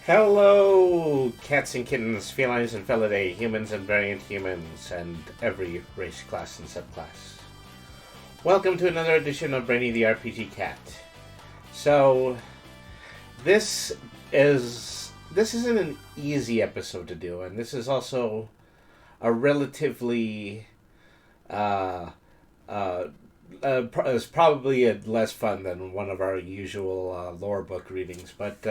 Hello, cats and kittens, felines and felidae, humans and variant humans, and every race, class, and subclass. Welcome to another edition of Brainy the RPG Cat. So, this isn't an easy episode to do, and this is also a relatively it's probably less fun than one of our usual lore book readings, but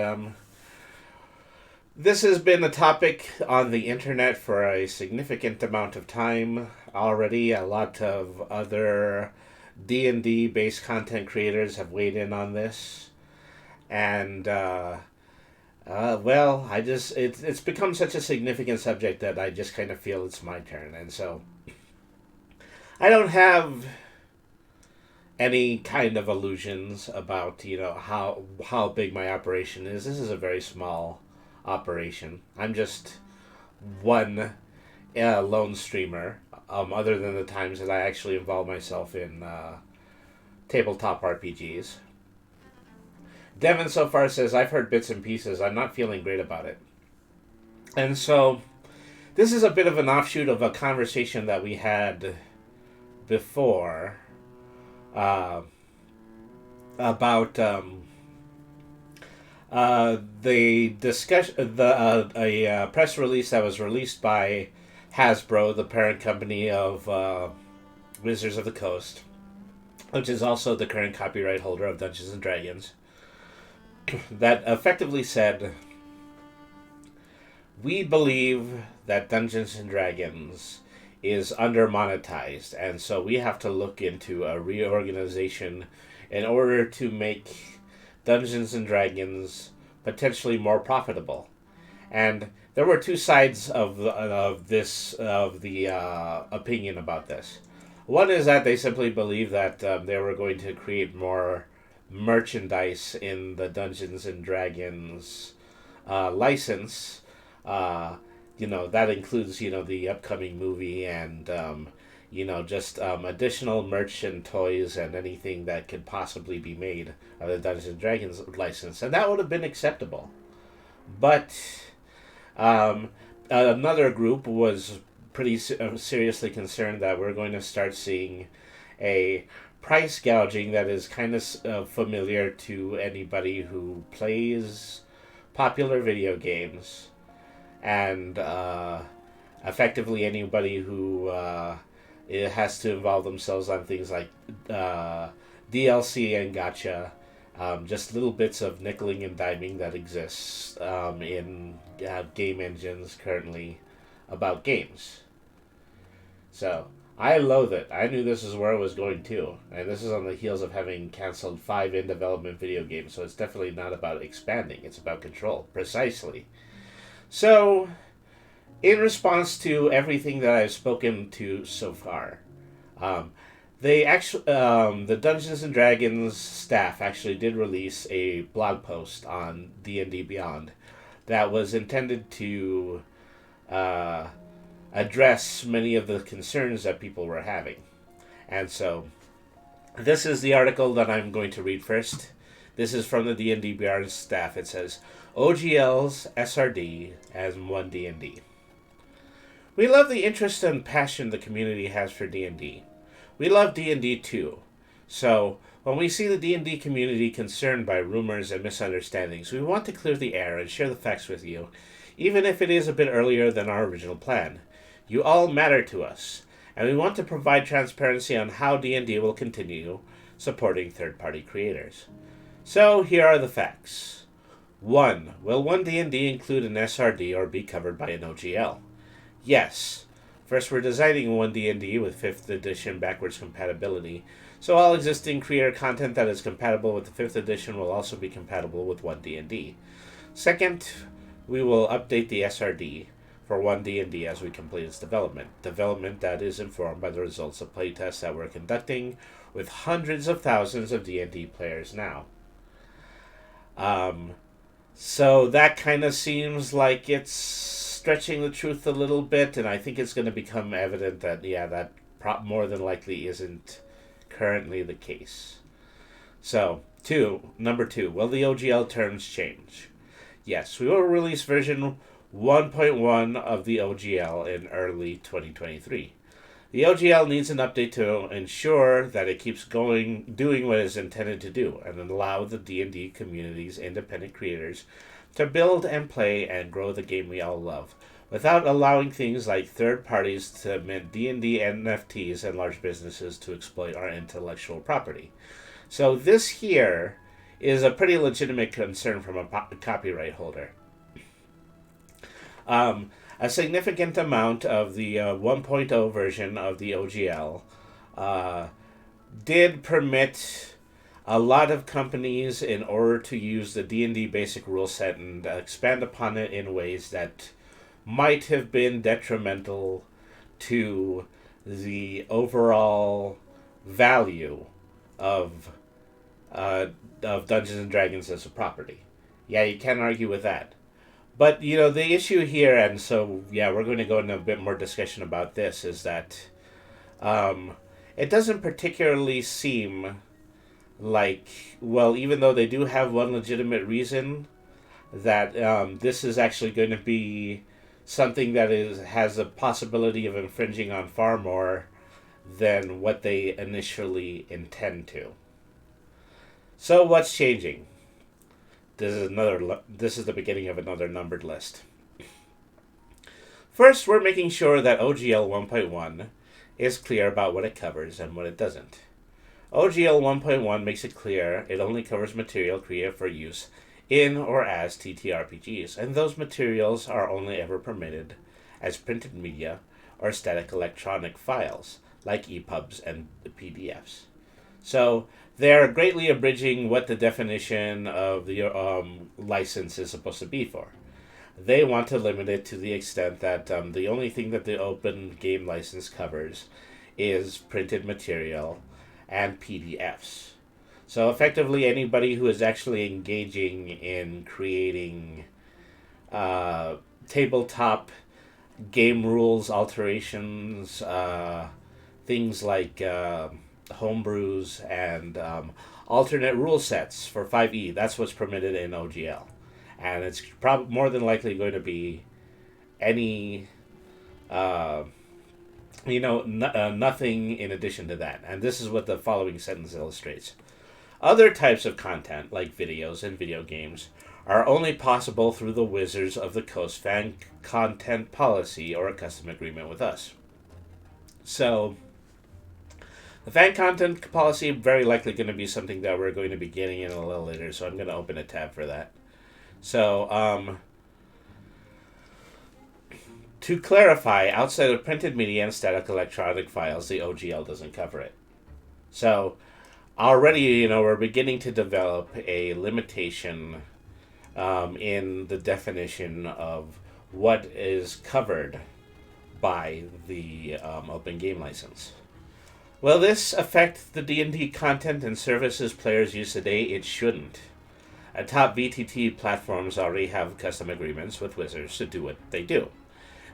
this has been a topic on the internet for a significant amount of time already. A lot of other D&D based content creators have weighed in on this, and it's become such a significant subject that I just kind of feel it's my turn, and so I don't have any kind of illusions about how big my operation is. This is a very small operation. I'm just one lone streamer, other than the times that I actually involve myself in tabletop RPGs. Devin so far says, I've heard bits and pieces. I'm not feeling great about it. And so, this is a bit of an offshoot of a conversation that we had before about the discussion, a press release that was released by Hasbro, the parent company of Wizards of the Coast, which is also the current copyright holder of Dungeons and Dragons, that effectively said, we believe that Dungeons and Dragons is under-monetized, and so we have to look into a reorganization in order to make Dungeons and Dragons potentially more profitable. And there were two sides of the opinion about this. One is that they simply believe that they were going to create more merchandise in the Dungeons and Dragons license. That includes the upcoming movie and just additional merch and toys and anything that could possibly be made of the Dungeons and Dragons license, and that would have been acceptable. But another group was pretty seriously concerned that we're going to start seeing a price gouging that is kind of familiar to anybody who plays popular video games, and effectively anybody who it has to involve themselves on things like DLC and gacha, just little bits of nickeling and diming that exists in game engines currently about games. So, I loathe it. I knew this is where it was going too. And this is on the heels of having canceled 5 in-development video games, so it's definitely not about expanding. It's about control. Precisely. So, in response to everything that I've spoken to so far, Um, the Dungeons and Dragons staff actually did release a blog post on D&D Beyond that was intended to uh, address many of the concerns that people were having. And so, this is the article that I'm going to read first. This is from the D&D Beyond staff. It says, OGL's SRD as 1D&D. We love the interest and passion the community has for D&D. We love D&D too. So, when we see the D&D community concerned by rumors and misunderstandings, we want to clear the air and share the facts with you, even if it is a bit earlier than our original plan. You all matter to us, and we want to provide transparency on how D&D will continue supporting third-party creators. So, here are the facts. 1. Will 1D&D include an SRD or be covered by an OGL? Yes. First, we're designing 1D&D with 5th edition backwards compatibility, so all existing creator content that is compatible with the 5th edition will also be compatible with 1D&D. Second, we will update the SRD for 1D&D as we complete its development that is informed by the results of playtests that we're conducting with hundreds of thousands of D&D players now. So that kind of seems like it's stretching the truth a little bit, and I think it's going to become evident that, that more than likely isn't currently the case. So, number 2, will the OGL terms change? Yes, we will release version 1.1 of the OGL in early 2023. The OGL needs an update to ensure that it keeps doing what it is intended to do, and allow the D&D community's independent creators to build and play and grow the game we all love, without allowing things like third parties to mint D&D NFTs and large businesses to exploit our intellectual property. So this here is a pretty legitimate concern from a copyright holder. A significant amount of the 1.0 version of the OGL did permit a lot of companies in order to use the D&D basic rule set and expand upon it in ways that might have been detrimental to the overall value of Dungeons and Dragons as a property. Yeah, you can't argue with that. But, the issue here, and so, we're going to go into a bit more discussion about this, is that it doesn't particularly seem like, well, even though they do have one legitimate reason, that this is actually going to be something that has a possibility of infringing on far more than what they initially intend to. So what's changing? This is the beginning of another numbered list. First, we're making sure that OGL 1.1 is clear about what it covers and what it doesn't. OGL 1.1 makes it clear it only covers material created for use in or as TTRPGs, and those materials are only ever permitted as printed media or static electronic files, like EPUBs and PDFs. So they're greatly abridging what the definition of the license is supposed to be for. They want to limit it to the extent that the only thing that the open game license covers is printed material and PDFs. So effectively, anybody who is actually engaging in creating tabletop game rules alterations, things like homebrews and alternate rule sets for 5e, that's what's permitted in OGL. And it's probably more than likely going to be any nothing in addition to that. And this is what the following sentence illustrates. Other types of content, like videos and video games, are only possible through the Wizards of the Coast fan content policy or a custom agreement with us. So, the fan content policy very likely going to be something that we're going to be getting in a little later, so I'm going to open a tab for that. So, to clarify, outside of printed media and static electronic files, the OGL doesn't cover it. So, already, we're beginning to develop a limitation in the definition of what is covered by the open game license. Will this affect the D&D content and services players use today? It shouldn't. Top VTT platforms already have custom agreements with Wizards to do what they do.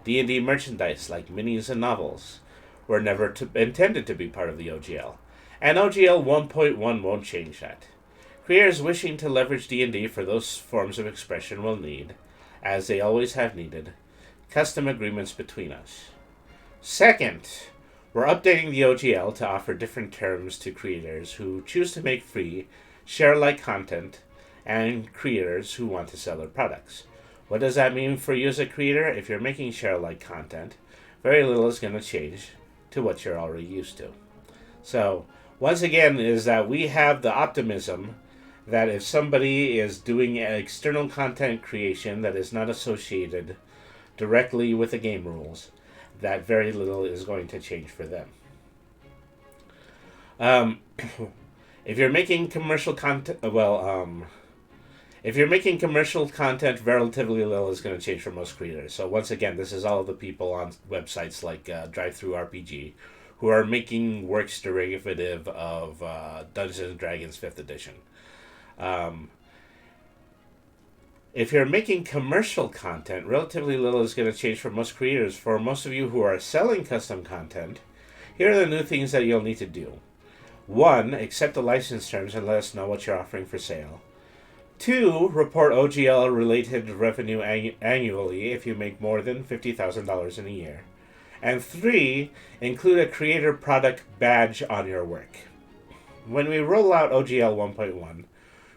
D&D merchandise like minis and novels were never intended to be part of the OGL, and OGL 1.1 won't change that. Creators wishing to leverage D&D for those forms of expression will need, as they always have needed, custom agreements between us. Second, we're updating the OGL to offer different terms to creators who choose to make free, share-alike content, and creators who want to sell their products. What does that mean for you as a creator? If you're making share-alike content, very little is going to change to what you're already used to. So, once again, is that we have the optimism that if somebody is doing external content creation that is not associated directly with the game rules, that very little is going to change for them. If you're making commercial content, if you're making commercial content, relatively little is going to change for most creators. So once again, this is all of the people on websites like DriveThruRPG who are making works derivative of Dungeons & Dragons 5th edition. If you're making commercial content, relatively little is going to change for most creators. For most of you who are selling custom content, here are the new things that you'll need to do. 1. Accept the license terms and let us know what you're offering for sale. 2. Report OGL-related revenue annually if you make more than $50,000 in a year. And 3. Include a creator product badge on your work. When we roll out OGL 1.1,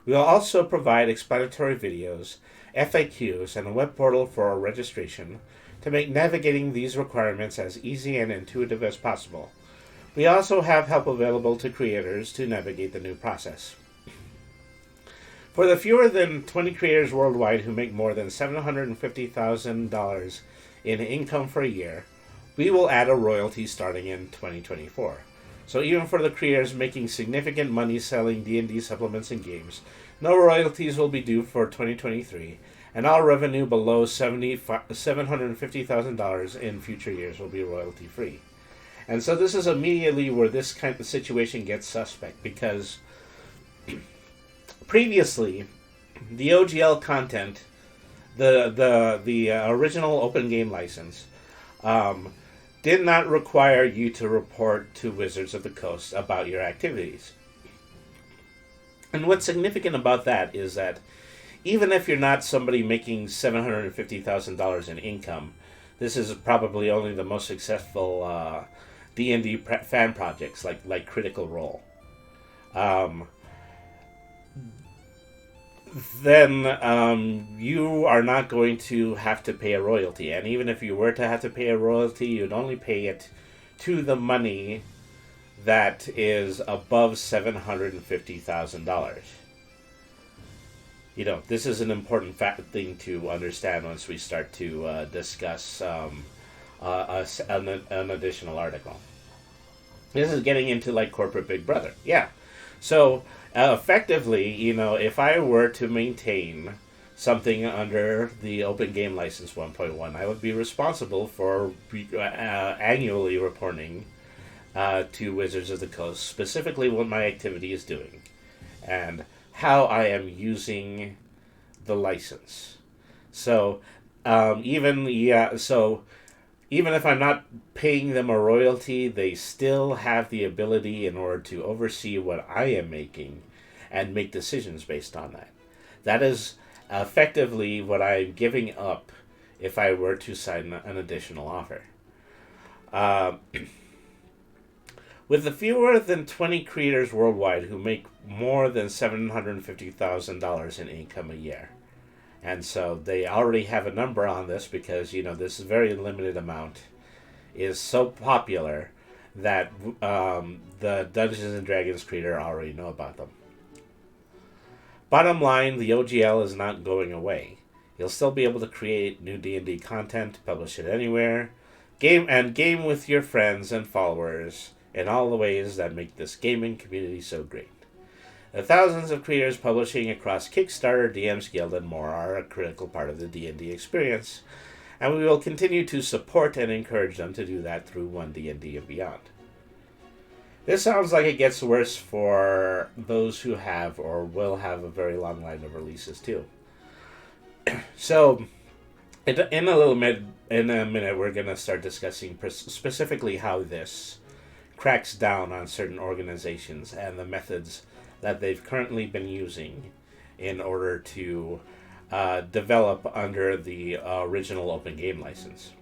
we will also provide explanatory videos, FAQs, and a web portal for our registration to make navigating these requirements as easy and intuitive as possible. We also have help available to creators to navigate the new process. For the fewer than 20 creators worldwide who make more than $750,000 in income for a year, we will add a royalty starting in 2024. So even for the creators making significant money selling D&D supplements and games, no royalties will be due for 2023, and all revenue below $750,000 in future years will be royalty-free. And so this is immediately where this kind of situation gets suspect, because previously, the OGL content, the original open game license, did not require you to report to Wizards of the Coast about your activities. And what's significant about that is that even if you're not somebody making $750,000 in income, this is probably only the most successful D&D fan projects like Critical Role. Then you are not going to have to pay a royalty. And even if you were to have to pay a royalty, you'd only pay it to the money that is above $750,000. You know, this is an important thing to understand once we start to discuss an additional article. This is getting into like corporate Big Brother. Yeah. So effectively, you know, if I were to maintain something under the Open Game License 1.1, I would be responsible for annually reporting to Wizards of the Coast specifically what my activity is doing and how I am using the license. So even if I'm not paying them a royalty, they still have the ability in order to oversee what I am making and make decisions based on that. That is effectively what I'm giving up if I were to sign an additional offer. With the fewer than 20 creators worldwide who make more than $750,000 in income a year. And so they already have a number on this because, you know, this very limited amount is so popular that the Dungeons & Dragons creator already know about them. Bottom line, the OGL is not going away. You'll still be able to create new D&D content, publish it anywhere, game with your friends and followers in all the ways that make this gaming community so great. The thousands of creators publishing across Kickstarter, DM's Guild, and more are a critical part of the D&D experience, and we will continue to support and encourage them to do that through 1D&D and beyond. This sounds like it gets worse for those who have or will have a very long line of releases too. So, in a minute, we're gonna start discussing specifically how this cracks down on certain organizations and the methods that they've currently been using in order to develop under the original open game license.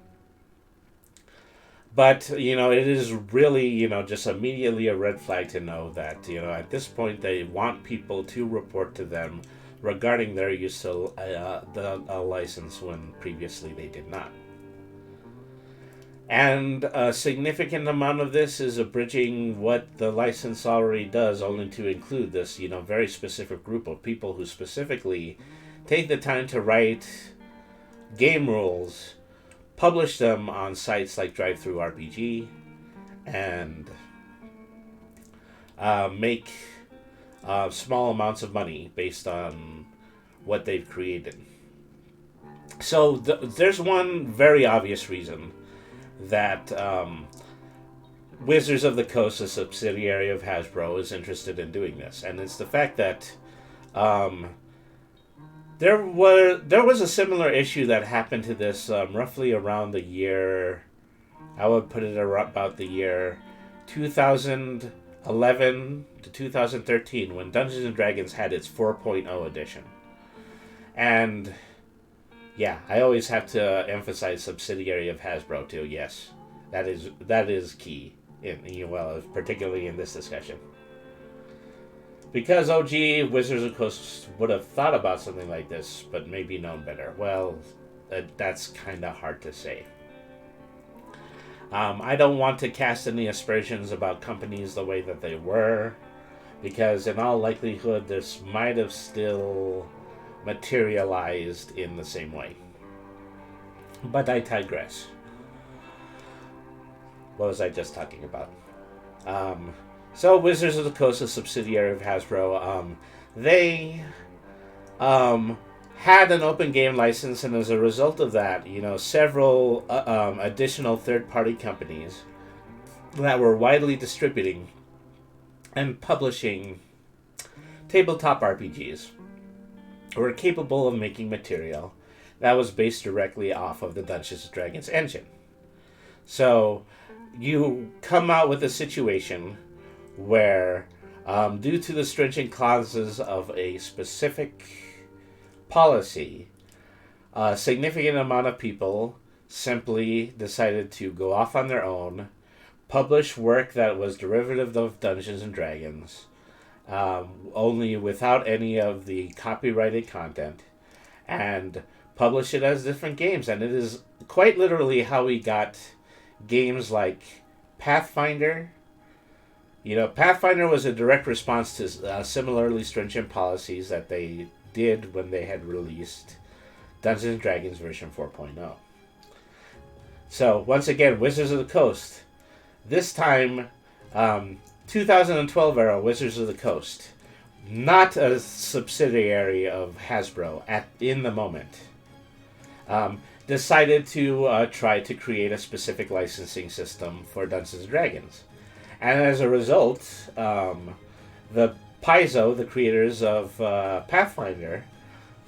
But, it is really, just immediately a red flag to know that, at this point they want people to report to them regarding their use of the license when previously they did not. And a significant amount of this is abridging what the license already does, only to include this, very specific group of people who specifically take the time to write game rules, publish them on sites like DriveThruRPG, and make small amounts of money based on what they've created. So there's one very obvious reason that Wizards of the Coast, a subsidiary of Hasbro, is interested in doing this, and it's the fact that there was a similar issue that happened to this roughly around the year, I would put it about the year 2011 to 2013, when Dungeons and Dragons had its 4.0 edition. And yeah, I always have to emphasize subsidiary of Hasbro too. Yes, that is key particularly in this discussion. Because OG Wizards of the Coast would have thought about something like this, but maybe known better. Well, that's kind of hard to say. I don't want to cast any aspersions about companies the way that they were, because in all likelihood, this might have still materialized in the same way. But I digress. What was I just talking about? So Wizards of the Coast, a subsidiary of Hasbro, they had an open game license, and as a result of that, several additional third-party companies that were widely distributing and publishing tabletop RPGs were capable of making material that was based directly off of the Dungeons and Dragons engine. So you come out with a situation where, due to the stringent clauses of a specific policy, a significant amount of people simply decided to go off on their own, publish work that was derivative of Dungeons and Dragons, only without any of the copyrighted content, and publish it as different games. And it is quite literally how we got games like Pathfinder. Pathfinder was a direct response to similarly stringent policies that they did when they had released Dungeons and Dragons version 4.0. So, once again, Wizards of the Coast. This time, 2012 era Wizards of the Coast. Not a subsidiary of Hasbro in the moment. Decided to try to create a specific licensing system for Dungeons and Dragons. And as a result, the Paizo, the creators of Pathfinder,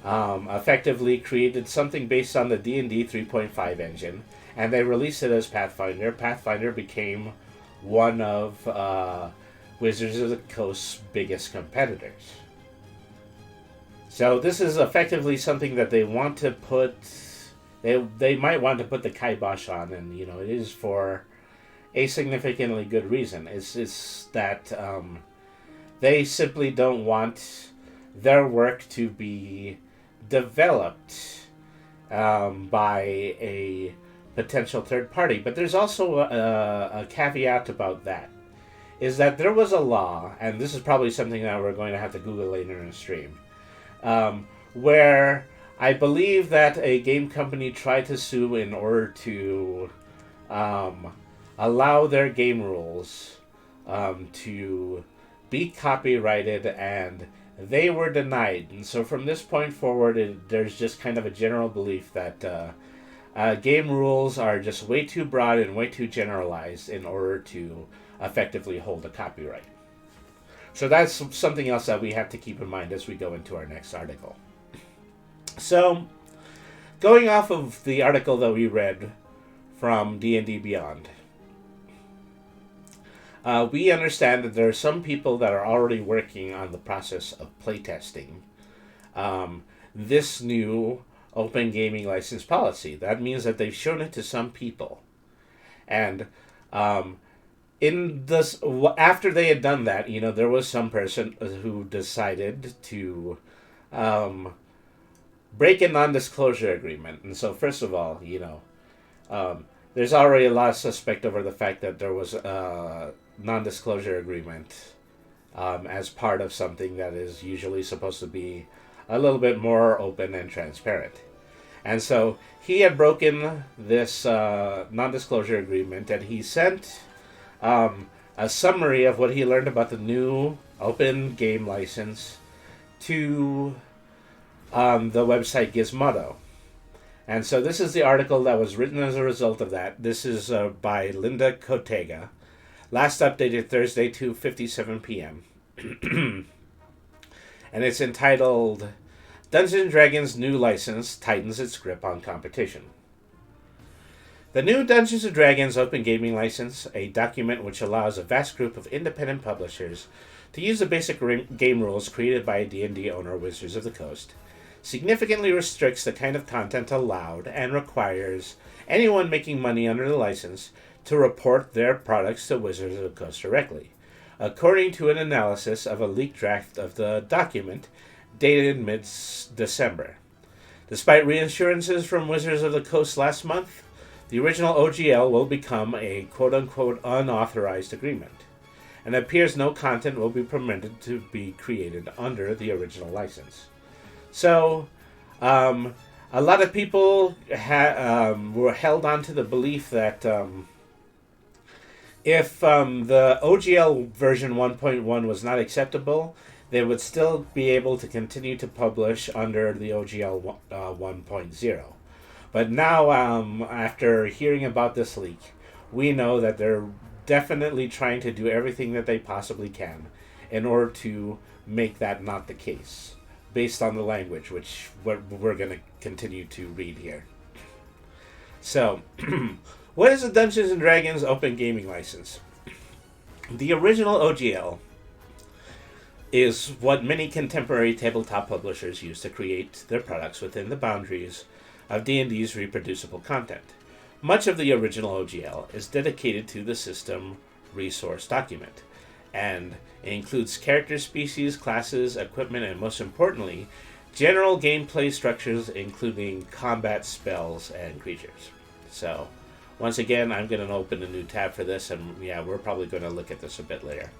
effectively created something based on the D&D 3.5 engine, and they released it as Pathfinder. Pathfinder became one of Wizards of the Coast's biggest competitors. So this is effectively something that they want to put... They might want to put the kibosh on, and it is for a significantly good reason. It's that they simply don't want their work to be developed by a potential third party. But there's also a caveat about that, is that there was a law, and this is probably something that we're going to have to Google later in the stream, where I believe that a game company tried to sue in order to allow their game rules to be copyrighted, and they were denied. And so from this point forward, there's just kind of a general belief that game rules are just way too broad and way too generalized in order to effectively hold a copyright. So that's something else that we have to keep in mind as we go into our next article. So, going off of the article that we read from D&D Beyond, we understand that there are some people that are already working on the process of playtesting this new open gaming license policy. That means that they've shown it to some people. And in this, after they had done that, there was some person who decided to break a non-disclosure agreement. And so, first of all, there's already a lot of suspect over the fact that there was a non-disclosure agreement as part of something that is usually supposed to be a little bit more open and transparent. And so he had broken this non-disclosure agreement, and he sent a summary of what he learned about the new open game license to the website Gizmodo. And so this is the article that was written as a result of that. This is by Linda Cotega. Last updated Thursday, 2:57 p.m. And it's entitled, Dungeons & Dragons' New License Tightens Its Grip on Competition. The new Dungeons & Dragons Open Gaming License, a document which allows a vast group of independent publishers to use the basic game rules created by a D&D owner, Wizards of the Coast, significantly restricts the kind of content allowed and requires anyone making money under the license to report their products to Wizards of the Coast directly, according to an analysis of a leaked draft of the document dated mid-December. Despite reassurances from Wizards of the Coast last month, the original OGL will become a quote-unquote unauthorized agreement, and it appears no content will be permitted to be created under the original license. So, a lot of people were held on to the belief that if the OGL version 1.1 was not acceptable, they would still be able to continue to publish under the OGL 1.0. But now, after hearing about this leak, we know that they're definitely trying to do everything that they possibly can in order to make that not the case, based on the language, which we're going to continue to read here. So, what is the Dungeons & Dragons Open Gaming License? The original OGL is what many contemporary tabletop publishers use to create their products within the boundaries of D&D's reproducible content. Much of the original OGL is dedicated to the system resource document, and it includes character species, classes, equipment, and most importantly, general gameplay structures including combat spells and creatures. So, once again, I'm going to open a new tab for this, and we're probably going to look at this a bit later.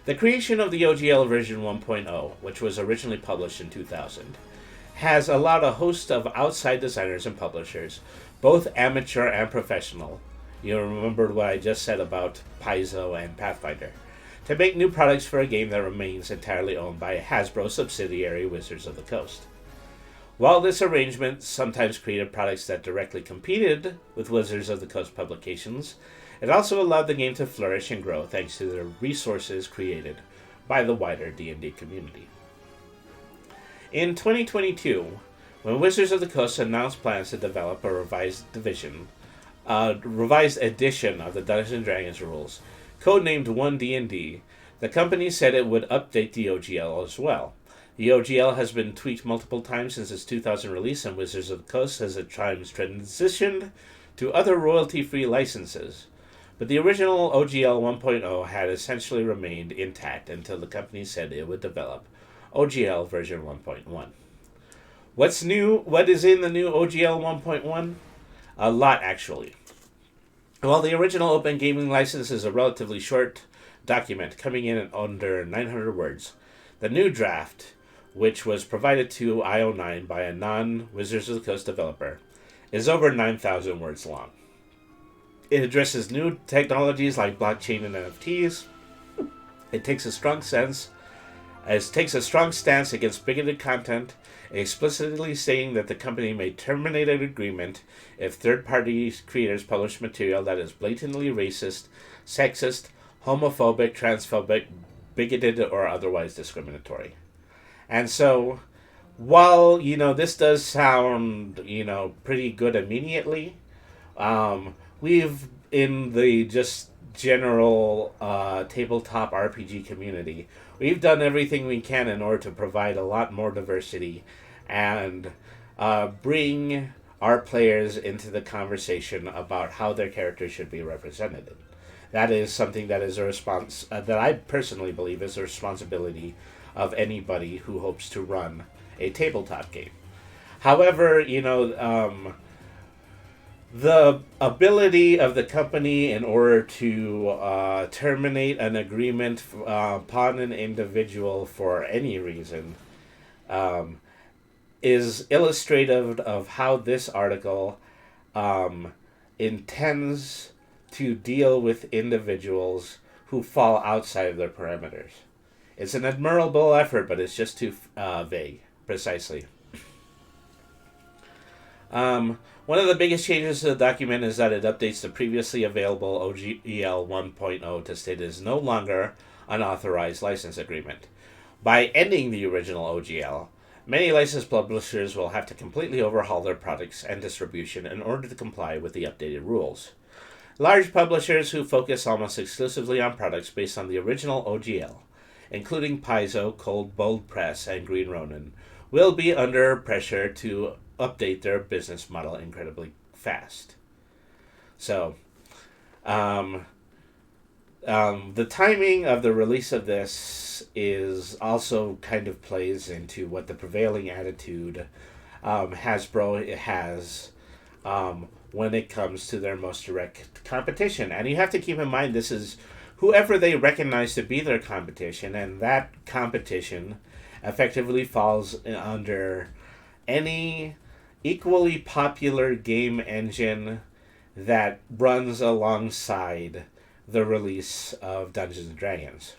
The creation of the OGL version 1.0, which was originally published in 2000, has allowed a host of outside designers and publishers, both amateur and professional, you remember what I just said about Paizo and Pathfinder, to make new products for a game that remains entirely owned by a Hasbro subsidiary, Wizards of the Coast. While this arrangement sometimes created products that directly competed with Wizards of the Coast publications, it also allowed the game to flourish and grow thanks to the resources created by the wider D&D community. In 2022, when Wizards of the Coast announced plans to develop a revised edition of the Dungeons & Dragons rules, codenamed 1D&D, the company said it would update the OGL as well. The OGL has been tweaked multiple times since its 2000 release, and Wizards of the Coast has at times transitioned to other royalty-free licenses. But the original OGL 1.0 had essentially remained intact until the company said it would develop OGL version 1.1. What's new? What is in the new OGL 1.1? A lot, actually. While the original Open Gaming License is a relatively short document, coming in at under 900 words, the new draft, which was provided to IO9 by a non-Wizards of the Coast developer, is over 9,000 words long. It addresses new technologies like blockchain and NFTs. It takes a strong stance It takes a strong stance against bigoted content, explicitly saying that the company may terminate an agreement if third-party creators publish material that is blatantly racist, sexist, homophobic, transphobic, bigoted, or otherwise discriminatory. And so, while, this does sound, pretty good immediately, we've, in the just general tabletop RPG community, we've done everything we can in order to provide a lot more diversity and bring our players into the conversation about how their characters should be represented. That is something that is a response that I personally believe is a responsibility of anybody who hopes to run a tabletop game. However, the ability of the company in order to terminate an agreement upon an individual for any reason is illustrative of how this article intends to deal with individuals who fall outside of their parameters. It's an admirable effort, but it's just too vague, precisely. One of the biggest changes to the document is that it updates the previously available OGL 1.0 to state it is no longer an authorized license agreement. By ending the original OGL, many licensed publishers will have to completely overhaul their products and distribution in order to comply with the updated rules. Large publishers who focus almost exclusively on products based on the original OGL, including Paizo, Cold Bold Press, and Green Ronin, will be under pressure to update their business model incredibly fast. So, the timing of the release of this is also kind of plays into what the prevailing attitude Hasbro has when it comes to their most direct competition. And you have to keep in mind this is whoever they recognize to be their competition, and that competition effectively falls under any equally popular game engine that runs alongside the release of Dungeons and Dragons.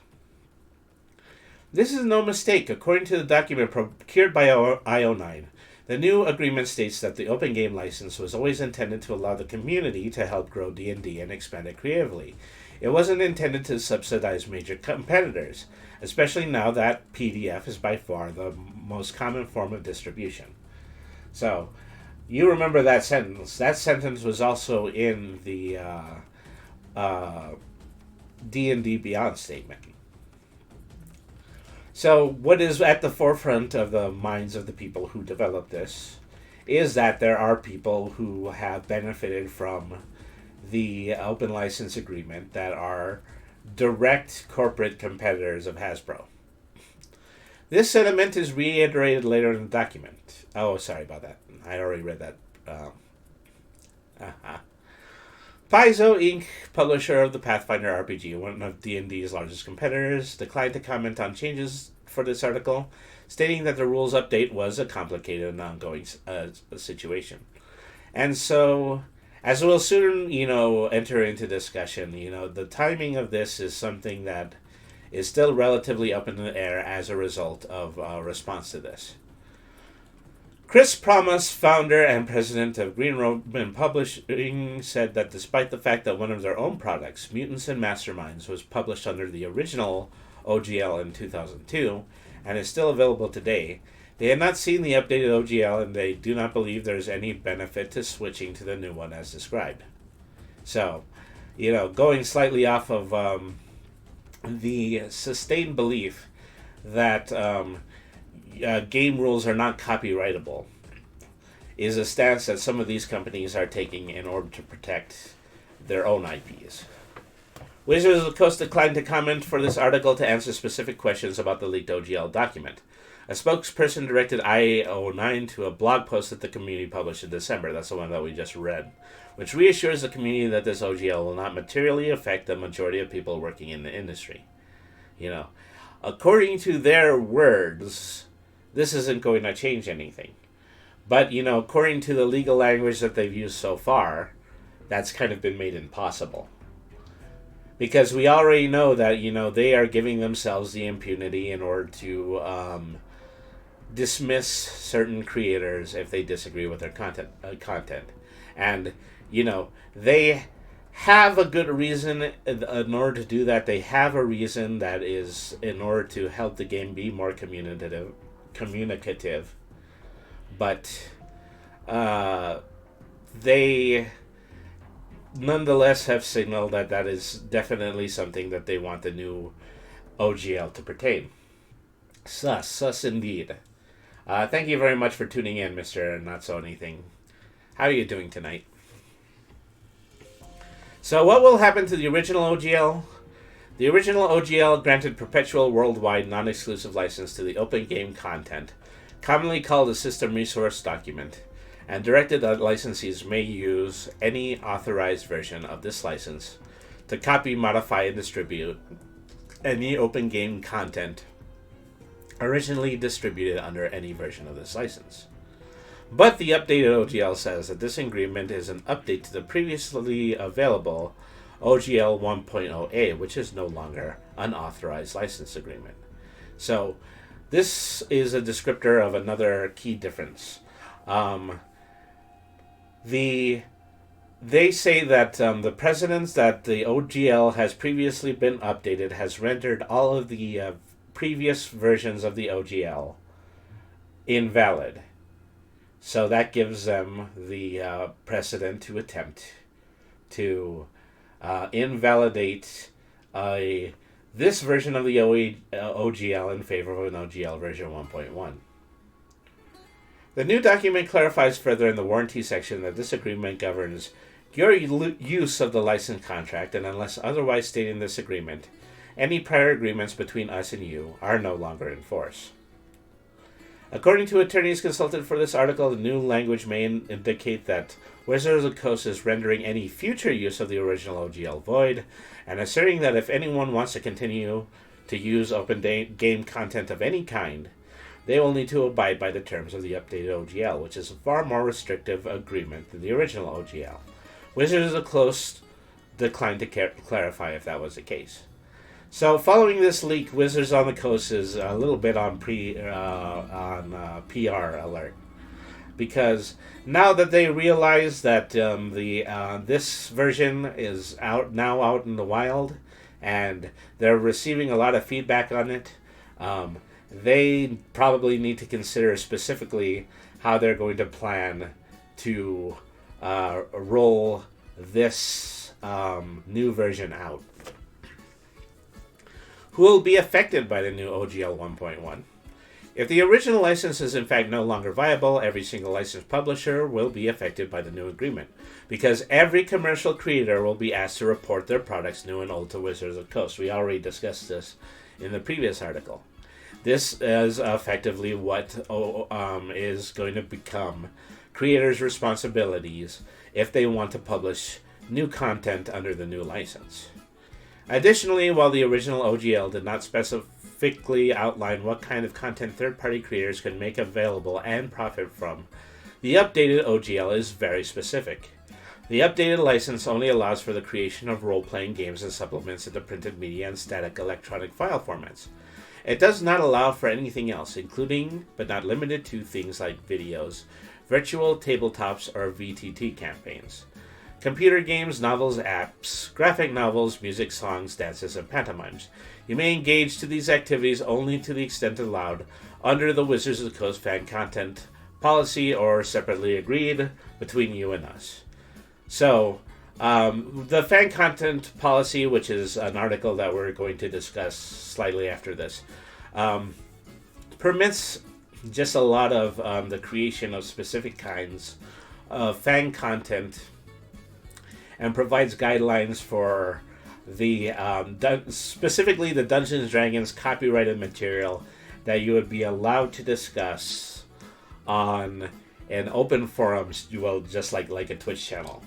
This is no mistake. According to the document procured by IO9, the new agreement states that the open game license was always intended to allow the community to help grow D&D and expand it creatively. It wasn't intended to subsidize major competitors, especially now that PDF is by far the most common form of distribution. So, you remember that sentence. That sentence was also in the D&D Beyond statement. So, what is at the forefront of the minds of the people who developed this is that there are people who have benefited from the open license agreement that are direct corporate competitors of Hasbro. This sentiment is reiterated later in the document. Oh, sorry about that. I already read that. Paizo Inc., publisher of the Pathfinder RPG, one of D&D's largest competitors, declined to comment on changes for this article, stating that the rules update was a complicated and ongoing situation. And so, as we'll soon, enter into discussion, the timing of this is something that is still relatively up in the air as a result of a response to this. Chris Promas, founder and president of Green Ronin Publishing, said that despite the fact that one of their own products, Mutants and Masterminds, was published under the original OGL in 2002 and is still available today, they had not seen the updated OGL and they do not believe there is any benefit to switching to the new one as described. So, going slightly off of the sustained belief that game rules are not copyrightable is a stance that some of these companies are taking in order to protect their own IPs. Wizards of the Coast declined to comment for this article to answer specific questions about the leaked OGL document. A spokesperson directed IO9 to a blog post that the community published in December, that's the one that we just read, which reassures the community that this OGL will not materially affect the majority of people working in the industry. According to their words, this isn't going to change anything. But, according to the legal language that they've used so far, that's kind of been made impossible. because we already know that they are giving themselves the impunity in order to dismiss certain creators if they disagree with their content, and they have a good reason in order to do that. They have a reason that is in order to help the game be more communicative, but they nonetheless have signaled that that is definitely something that they want the new OGL to pertain. Sus indeed. Thank you very much for tuning in, Mr. Not So Anything. How are you doing tonight? So what will happen to the original OGL? The original OGL granted perpetual worldwide non-exclusive license to the open game content, commonly called a system resource document, and directed that licensees may use any authorized version of this license to copy, modify, and distribute any open game content originally distributed under any version of this license. But the updated OGL says that this agreement is an update to the previously available OGL 1.0A, which is no longer an authorized license agreement. So this is a descriptor of another key difference. They say that the precedence that the OGL has previously been updated has rendered all of the previous versions of the OGL invalid. So that gives them the precedent to attempt to invalidate this version of the OGL in favor of an OGL version 1.1. The new document clarifies further in the warranty section that this agreement governs your use of the license contract, and unless otherwise stated in this agreement, any prior agreements between us and you are no longer in force. According to attorneys consulted for this article, the new language may indicate that Wizards of the Coast is rendering any future use of the original OGL void, and asserting that if anyone wants to continue to use open game content of any kind, they will need to abide by the terms of the updated OGL, which is a far more restrictive agreement than the original OGL. Wizards of the Coast declined to clarify if that was the case. So, following this leak, Wizards on the Coast is a little bit on PR alert, because now that they realize that this version is out in the wild, and they're receiving a lot of feedback on it, they probably need to consider specifically how they're going to plan to roll this new version out. Who will be affected by the new OGL 1.1? If the original license is in fact no longer viable, every single licensed publisher will be affected by the new agreement, because every commercial creator will be asked to report their products new and old to Wizards of the Coast. We already discussed this in the previous article. This is effectively what is going to become creators' responsibilities if they want to publish new content under the new license. Additionally, while the original OGL did not specifically outline what kind of content third-party creators could make available and profit from, the updated OGL is very specific. The updated license only allows for the creation of role-playing games and supplements into printed media and static electronic file formats. It does not allow for anything else, including but not limited to things like videos, virtual tabletops, or VTT campaigns, computer games, novels, apps, graphic novels, music, songs, dances, and pantomimes. You may engage to these activities only to the extent allowed under the Wizards of the Coast fan content policy or separately agreed between you and us. So, the fan content policy, which is an article that we're going to discuss slightly after this, permits just a lot of the creation of specific kinds of fan content and provides guidelines for the specifically the Dungeons & Dragons copyrighted material that you would be allowed to discuss on an open forum, well, just like a Twitch channel.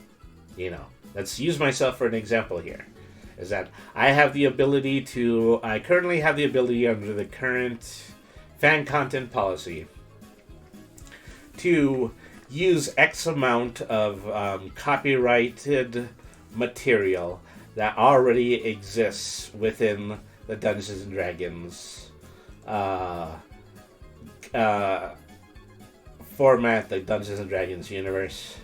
You know, let's use myself for an example here. Is that I currently have the ability under the current fan content policy to use X amount of copyrighted material that already exists within the Dungeons and Dragons uh, uh, format, the Dungeons and Dragons universe.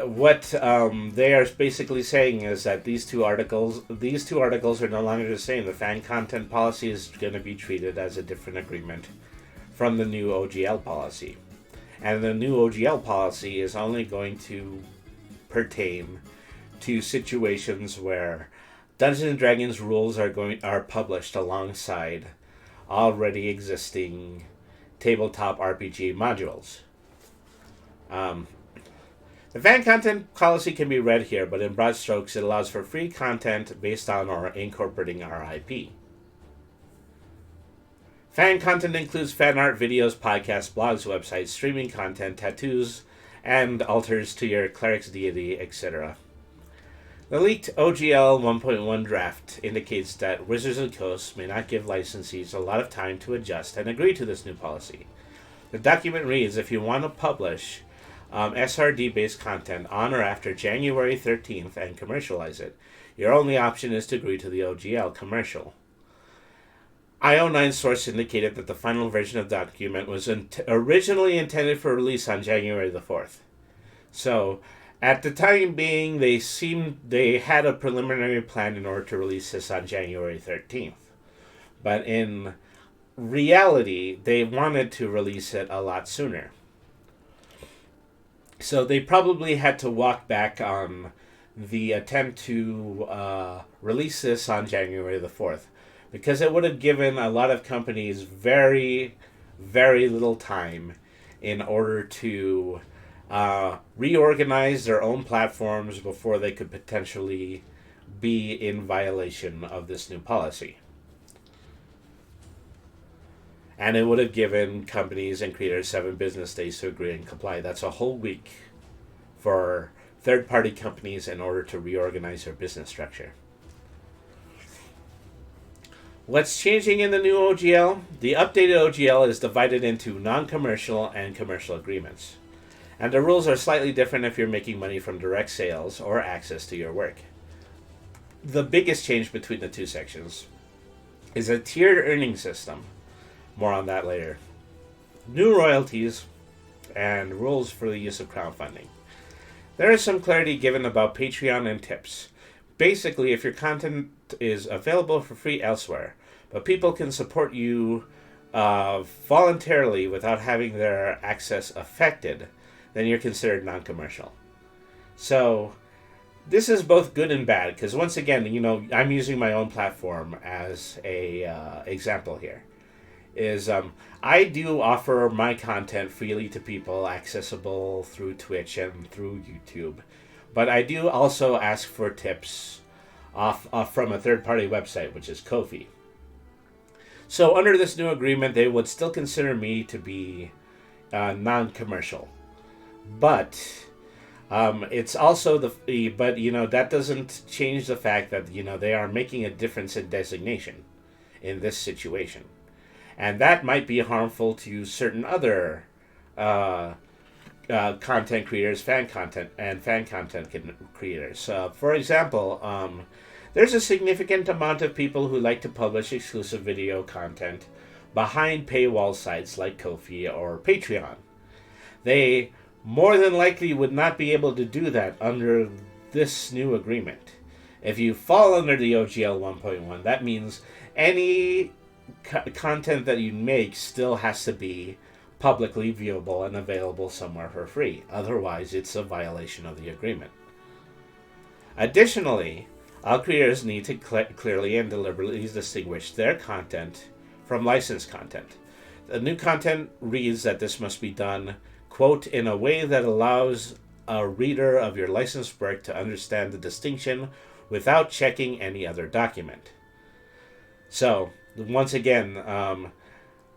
What they are basically saying is that these two articles are no longer the same. The fan content policy is going to be treated as a different agreement from the new OGL policy, and the new OGL policy is only going to pertain to situations where Dungeons and Dragons rules are published alongside already existing tabletop RPG modules. The fan content policy can be read here, but in broad strokes, it allows for free content based on or incorporating our IP. Fan content includes fan art, videos, podcasts, blogs, websites, streaming content, tattoos, and altars to your cleric's deity, etc. The leaked OGL 1.1 draft indicates that Wizards of the Coast may not give licensees a lot of time to adjust and agree to this new policy. The document reads, if you want to publish SRD-based content on or after January 13th and commercialize it, your only option is to agree to the OGL commercial. IO9 source indicated that the final version of the document was originally intended for release on January the 4th. So, at the time being, they had a preliminary plan in order to release this on January 13th. But in reality, they wanted to release it a lot sooner. So they probably had to walk back on the attempt to release this on January the 4th, because it would have given a lot of companies very, very little time in order to reorganize their own platforms before they could potentially be in violation of this new policy. And it would have given companies and creators 7 business days to agree and comply. That's a whole week for third-party companies in order to reorganize their business structure. What's changing in the new OGL? The updated OGL is divided into non-commercial and commercial agreements. And the rules are slightly different if you're making money from direct sales or access to your work. The biggest change between the two sections is a tiered earning system. More on that later. New royalties and rules for the use of crowdfunding. There is some clarity given about Patreon and tips. Basically, if your content is available for free elsewhere, but people can support you voluntarily without having their access affected, then you're considered non-commercial. So this is both good and bad, because once again, I'm using my own platform as a example here. I do offer my content freely to people, accessible through Twitch and through YouTube. But I do also ask for tips off from a third-party website, which is Kofi. So under this new agreement, they would still consider me to be non-commercial. But it's also that doesn't change the fact that, they are making a difference in designation in this situation. And that might be harmful to certain other content creators, fan content creators. For example, there's a significant amount of people who like to publish exclusive video content behind paywall sites like Kofi or Patreon. They more than likely would not be able to do that under this new agreement. If you fall under the OGL 1.1, that means any content that you make still has to be publicly viewable and available somewhere for free. Otherwise, it's a violation of the agreement. Additionally, all creators need to clearly and deliberately distinguish their content from licensed content. The new content reads that this must be done, quote, in a way that allows a reader of your licensed work to understand the distinction without checking any other document. So, once again,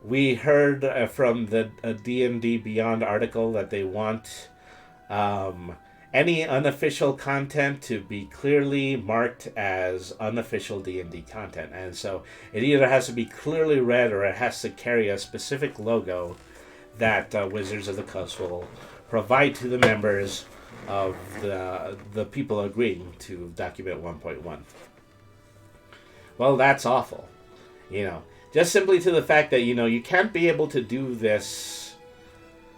we heard from the D&D Beyond article that they want any unofficial content to be clearly marked as unofficial D&D content. And so it either has to be clearly read or it has to carry a specific logo that Wizards of the Coast will provide to the members of the people agreeing to document 1.1. Well, that's awful. Just simply to the fact that, you can't be able to do this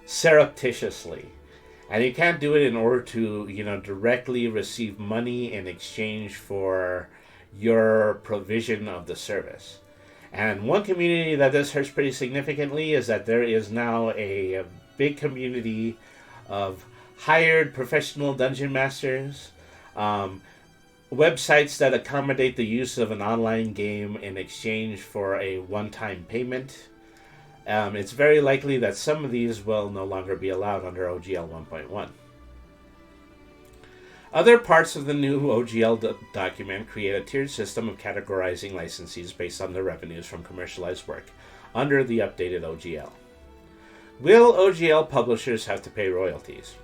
surreptitiously. And you can't do it in order to, directly receive money in exchange for your provision of the service. And one community that this hurts pretty significantly is that there is now a big community of hired professional dungeon masters, websites that accommodate the use of an online game in exchange for a one-time payment. It's very likely that some of these will no longer be allowed under OGL 1.1. Other parts of the new OGL document create a tiered system of categorizing licensees based on their revenues from commercialized work under the updated OGL. Will OGL publishers have to pay royalties?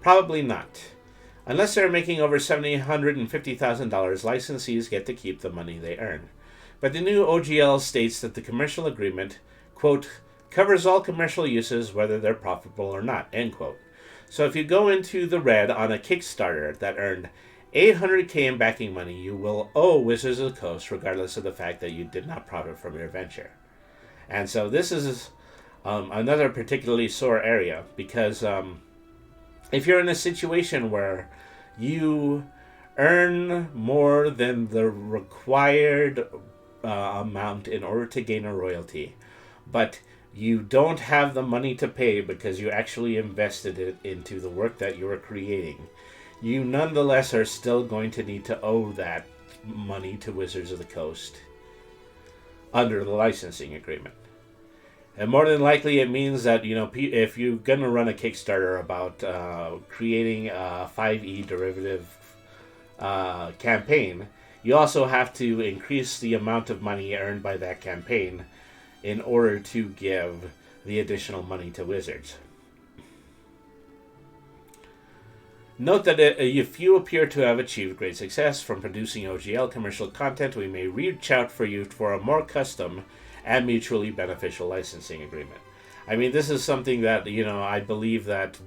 Probably not. Unless they're making over $750,000, licensees get to keep the money they earn. But the new OGL states that the commercial agreement, quote, covers all commercial uses whether they're profitable or not, end quote. So if you go into the red on a Kickstarter that earned $800K in backing money, you will owe Wizards of the Coast regardless of the fact that you did not profit from your venture. And so this is another particularly sore area because if you're in a situation where you earn more than the required amount in order to gain a royalty, but you don't have the money to pay because you actually invested it into the work that you were creating, you nonetheless are still going to need to owe that money to Wizards of the Coast under the licensing agreement. And more than likely it means that, if you're going to run a Kickstarter about creating a 5e derivative campaign, you also have to increase the amount of money earned by that campaign in order to give the additional money to Wizards. Note that if you appear to have achieved great success from producing OGL commercial content, we may reach out for you for a more custom and mutually beneficial licensing agreement. I mean, this is something that, I believe that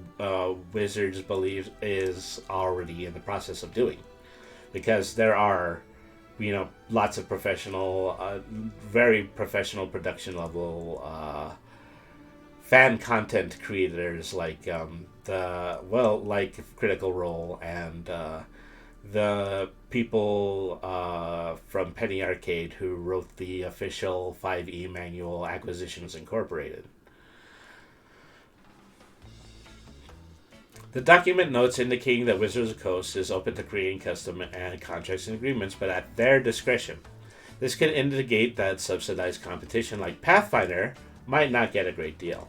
Wizards believes is already in the process of doing. Because there are, lots of professional, very professional production level fan content creators like Critical Role and the people from Penny Arcade who wrote the official 5e manual Acquisitions Incorporated. The document notes indicating that Wizards of the Coast is open to creating custom and contracts and agreements, but at their discretion. This can indicate that subsidized competition like Pathfinder might not get a great deal.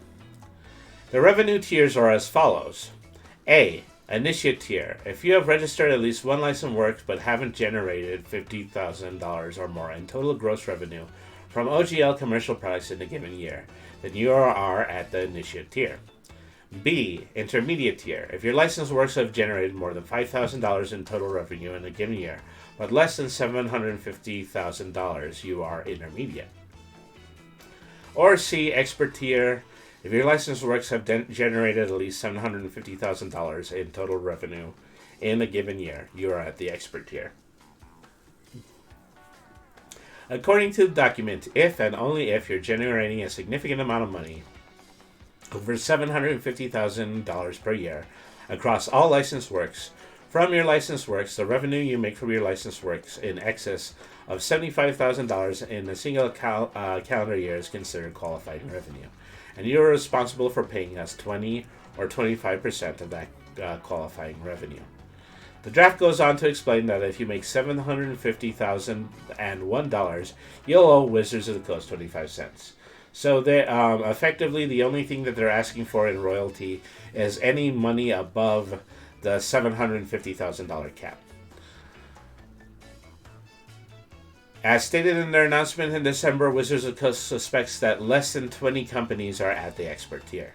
The revenue tiers are as follows. A. Initiate tier. If you have registered at least one licensed work but haven't generated $50,000 or more in total gross revenue from OGL commercial products in a given year, then you are at the Initiate tier. B. Intermediate tier. If your licensed works have generated more than $5,000 in total revenue in a given year, but less than $750,000, you are intermediate. Or C. Expert tier. If your licensed works have generated at least $750,000 in total revenue in a given year, you are at the expert tier. According to the document, if and only if you're generating a significant amount of money, over $750,000 per year, across all licensed works, from your licensed works, the revenue you make from your licensed works in excess of $75,000 in a single calendar year is considered qualifying revenue. And you are responsible for paying us 20 or 25% of that qualifying revenue. The draft goes on to explain that if you make $750,001, you'll owe Wizards of the Coast 25 cents. So they effectively the only thing that they're asking for in royalty is any money above the $750,000 cap. As stated in their announcement in December, Wizards of the Coast suspects that less than 20 companies are at the expert tier.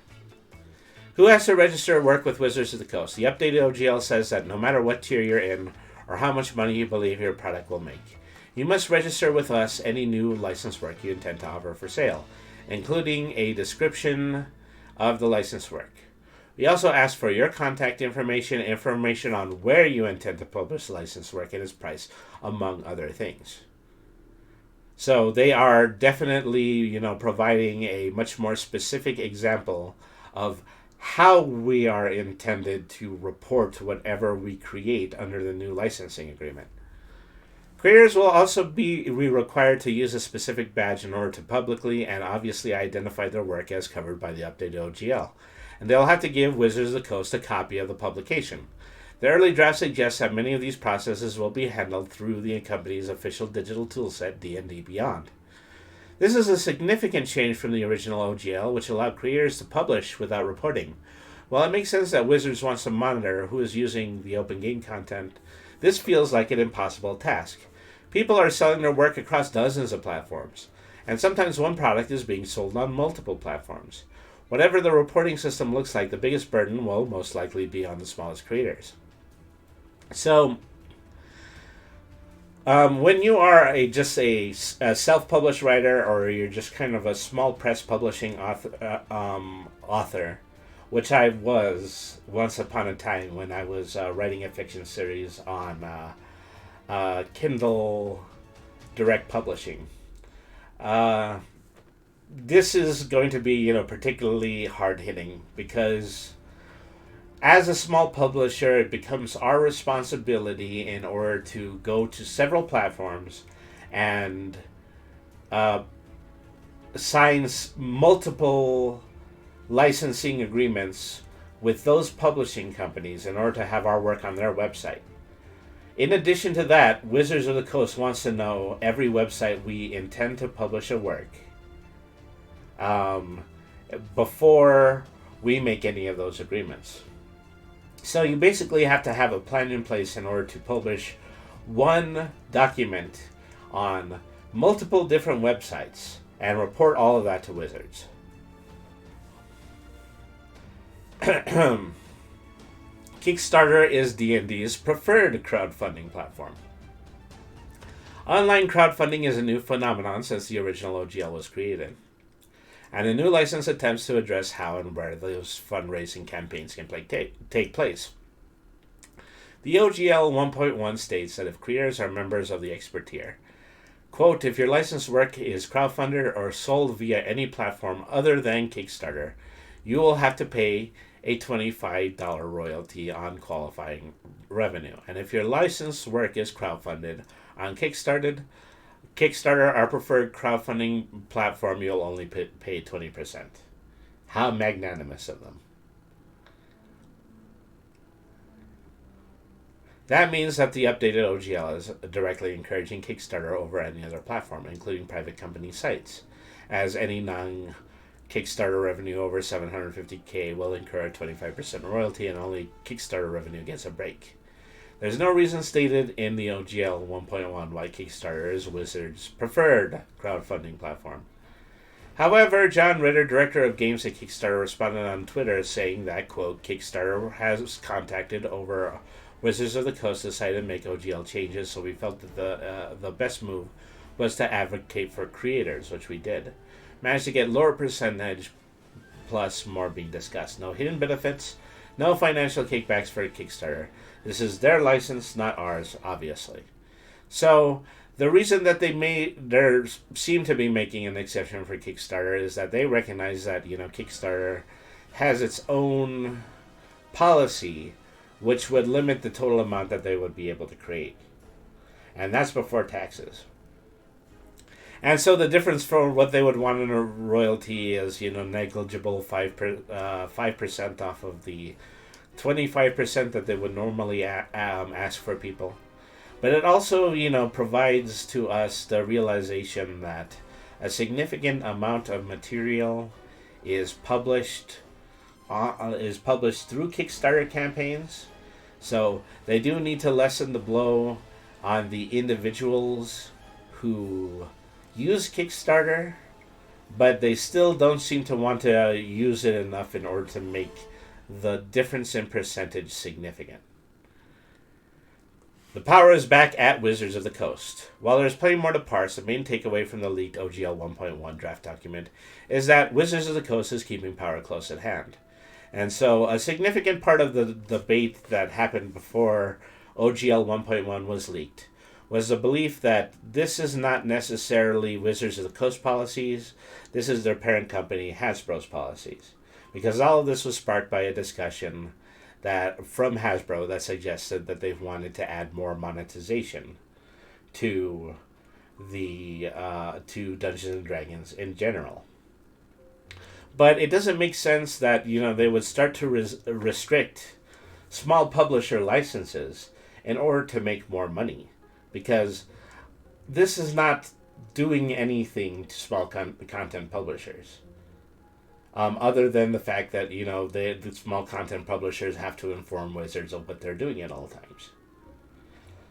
Who has to register work with Wizards of the Coast? The updated OGL says that no matter what tier you're in or how much money you believe your product will make, you must register with us any new licensed work you intend to offer for sale, including a description of the licensed work. We also ask for your contact information, information on where you intend to publish licensed work and its price, among other things. So they are definitely, providing a much more specific example of how we are intended to report whatever we create under the new licensing agreement. Creators will also be required to use a specific badge in order to publicly and obviously identify their work as covered by the updated OGL, and they'll have to give Wizards of the Coast a copy of the publication. The early draft suggests that many of these processes will be handled through the company's official digital toolset, D&D Beyond. This is a significant change from the original OGL, which allowed creators to publish without reporting. While it makes sense that Wizards wants to monitor who is using the open game content, this feels like an impossible task. People are selling their work across dozens of platforms, and sometimes one product is being sold on multiple platforms. Whatever the reporting system looks like, the biggest burden will most likely be on the smallest creators. So, when you are just a self-published writer, or you're just kind of a small press publishing author, which I was once upon a time when I was writing a fiction series on Kindle Direct Publishing. This is going to be, particularly hard-hitting because as a small publisher, it becomes our responsibility in order to go to several platforms and sign multiple licensing agreements with those publishing companies in order to have our work on their website. In addition to that, Wizards of the Coast wants to know every website we intend to publish a work before we make any of those agreements. So you basically have to have a plan in place in order to publish one document on multiple different websites and report all of that to Wizards. Kickstarter is D&D's preferred crowdfunding platform. Online crowdfunding is a new phenomenon since the original OGL was created, and a new license attempts to address how and where those fundraising campaigns can take place. The OGL 1.1 states that if creators are members of the expert tier, quote, if your licensed work is crowdfunded or sold via any platform other than Kickstarter, you will have to pay a $25 royalty on qualifying revenue. And if your licensed work is crowdfunded on Kickstarter, our preferred crowdfunding platform, you'll only pay 20%. How magnanimous of them. That means that the updated OGL is directly encouraging Kickstarter over any other platform, including private company sites, as any non-Kickstarter revenue over $750K will incur a 25% royalty, and only Kickstarter revenue gets a break. There's no reason stated in the OGL 1.1 why Kickstarter is Wizards' preferred crowdfunding platform. However, John Ritter, director of games at Kickstarter, responded on Twitter saying that, quote, Kickstarter has contacted over Wizards of the Coast decided to make OGL changes, so we felt that the best move was to advocate for creators, which we did. Managed to get lower percentage, plus more being discussed. No hidden benefits, no financial kickbacks for Kickstarter. This is their license, not ours, obviously. So the reason that they seem to be making an exception for Kickstarter is that they recognize that, Kickstarter has its own policy which would limit the total amount that they would be able to create. And that's before taxes. And so the difference for what they would want in a royalty is, negligible 5% off of the 25% that they would normally ask for people. But it also, provides to us the realization that a significant amount of material is published through Kickstarter campaigns. So they do need to lessen the blow on the individuals who use Kickstarter, but they still don't seem to want to use it enough in order to make the difference in percentage significant. The power is back at Wizards of the Coast. While there's plenty more to parse, the main takeaway from the leaked OGL 1.1 draft document is that Wizards of the Coast is keeping power close at hand. And so a significant part of the debate that happened before OGL 1.1 was leaked was the belief that this is not necessarily Wizards of the Coast policies, this is their parent company, Hasbro's policies. Because all of this was sparked by a discussion that from Hasbro that suggested that they've wanted to add more monetization to the to Dungeons and Dragons in general. But it doesn't make sense that they would start to restrict small publisher licenses in order to make more money, because this is not doing anything to small content publishers. Other than the fact that the small content publishers have to inform Wizards of what they're doing at all times.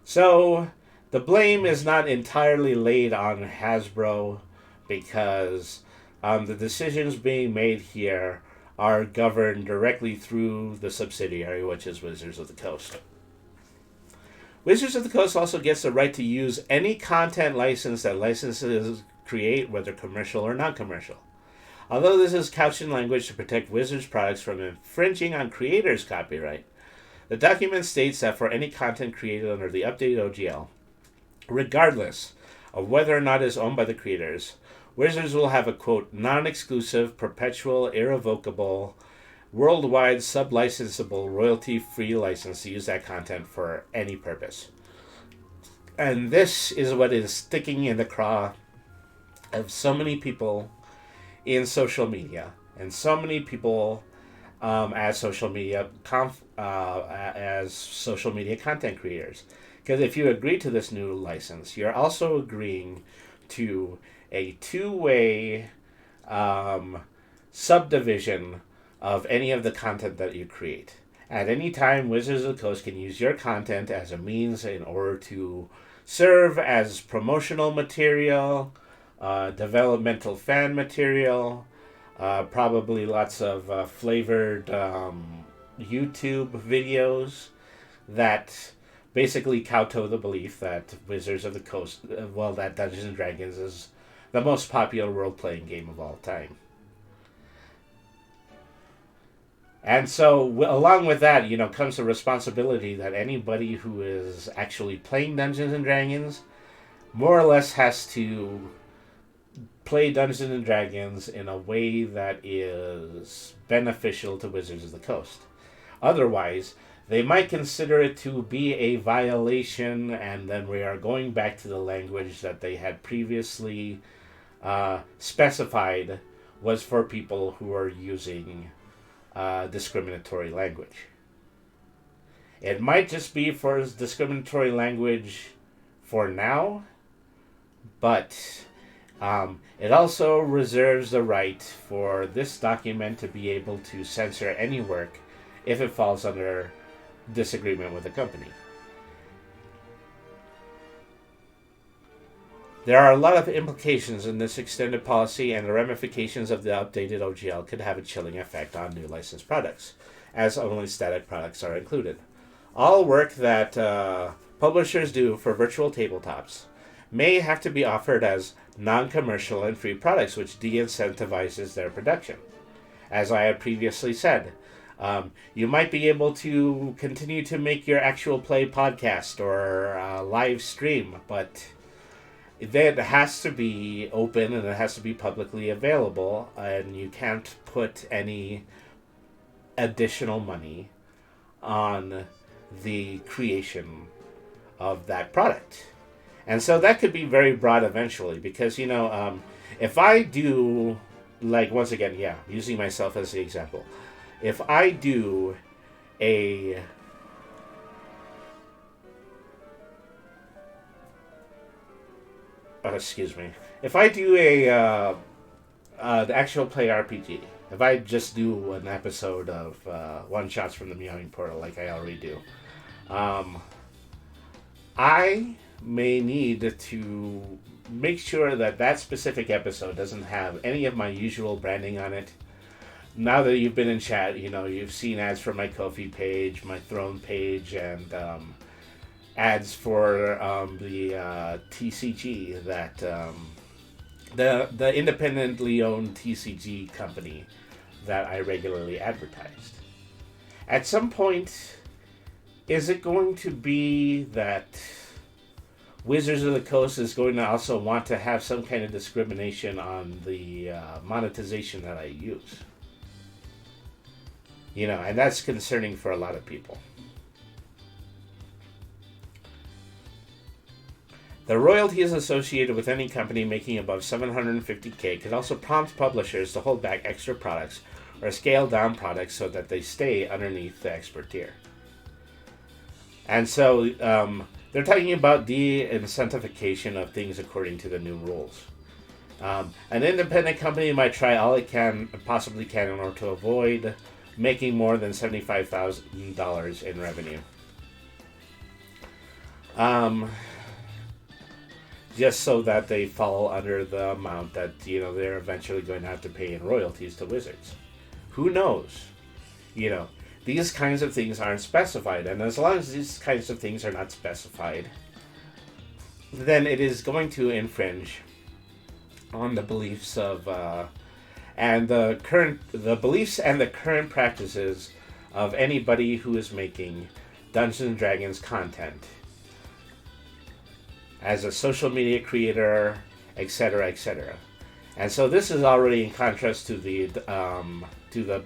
So the blame is not entirely laid on Hasbro, because the decisions being made here are governed directly through the subsidiary, which is Wizards of the Coast. Wizards of the Coast also gets the right to use any content license that licenses create, whether commercial or non-commercial. Although this is couched in language to protect Wizards products from infringing on creators' copyright, the document states that for any content created under the updated OGL, regardless of whether or not it is owned by the creators, Wizards will have a, quote, non-exclusive, perpetual, irrevocable, worldwide, sub-licensable, royalty-free license to use that content for any purpose. And this is what is sticking in the craw of so many people in social media, and so many people as social media content creators. Because if you agree to this new license, you're also agreeing to a two-way subdivision of any of the content that you create. At any time, Wizards of the Coast can use your content as a means in order to serve as promotional material, developmental fan material, probably lots of flavored YouTube videos that basically kowtow the belief that Wizards of the Coast, that Dungeons and Dragons is the most popular role-playing game of all time. And so, along with that, comes the responsibility that anybody who is actually playing Dungeons and Dragons more or less has to play Dungeons and Dragons in a way that is beneficial to Wizards of the Coast. Otherwise, they might consider it to be a violation, and then we are going back to the language that they had previously specified was for people who are using discriminatory language. It might just be for discriminatory language for now, but it also reserves the right for this document to be able to censor any work if it falls under disagreement with the company. There are a lot of implications in this extended policy, and the ramifications of the updated OGL could have a chilling effect on new licensed products, as only static products are included. All work that publishers do for virtual tabletops may have to be offered as non-commercial and free products, which de-incentivizes their production. As I had previously said, you might be able to continue to make your actual play podcast or live stream, but it has to be open and it has to be publicly available, and you can't put any additional money on the creation of that product. And so that could be very broad eventually, because, if I do, once again, using myself as the example, if I do a if I do the actual play RPG, if I just do an episode of One Shots from the Meowing Portal like I already do, I may need to make sure that that specific episode doesn't have any of my usual branding on it. Now that you've been in chat, you've seen ads for my Kofi page, my Throne page, and ads for the TCG that the independently owned TCG company that I regularly advertised. At some point, is it going to be that Wizards of the Coast is going to also want to have some kind of discrimination on the monetization that I use? And that's concerning for a lot of people. The royalties associated with any company making above $750K could also prompt publishers to hold back extra products or scale down products so that they stay underneath the expert tier. And so they're talking about de-incentivization of things according to the new rules. An independent company might try all it possibly can in order to avoid making more than $75,000 in revenue. Just so that they fall under the amount that they're eventually going to have to pay in royalties to Wizards. Who knows? These kinds of things aren't specified, and as long as these kinds of things are not specified, then it is going to infringe on the beliefs of the beliefs and the current practices of anybody who is making Dungeons and Dragons content as a social media creator, etc., etc. And so this is already in contrast to the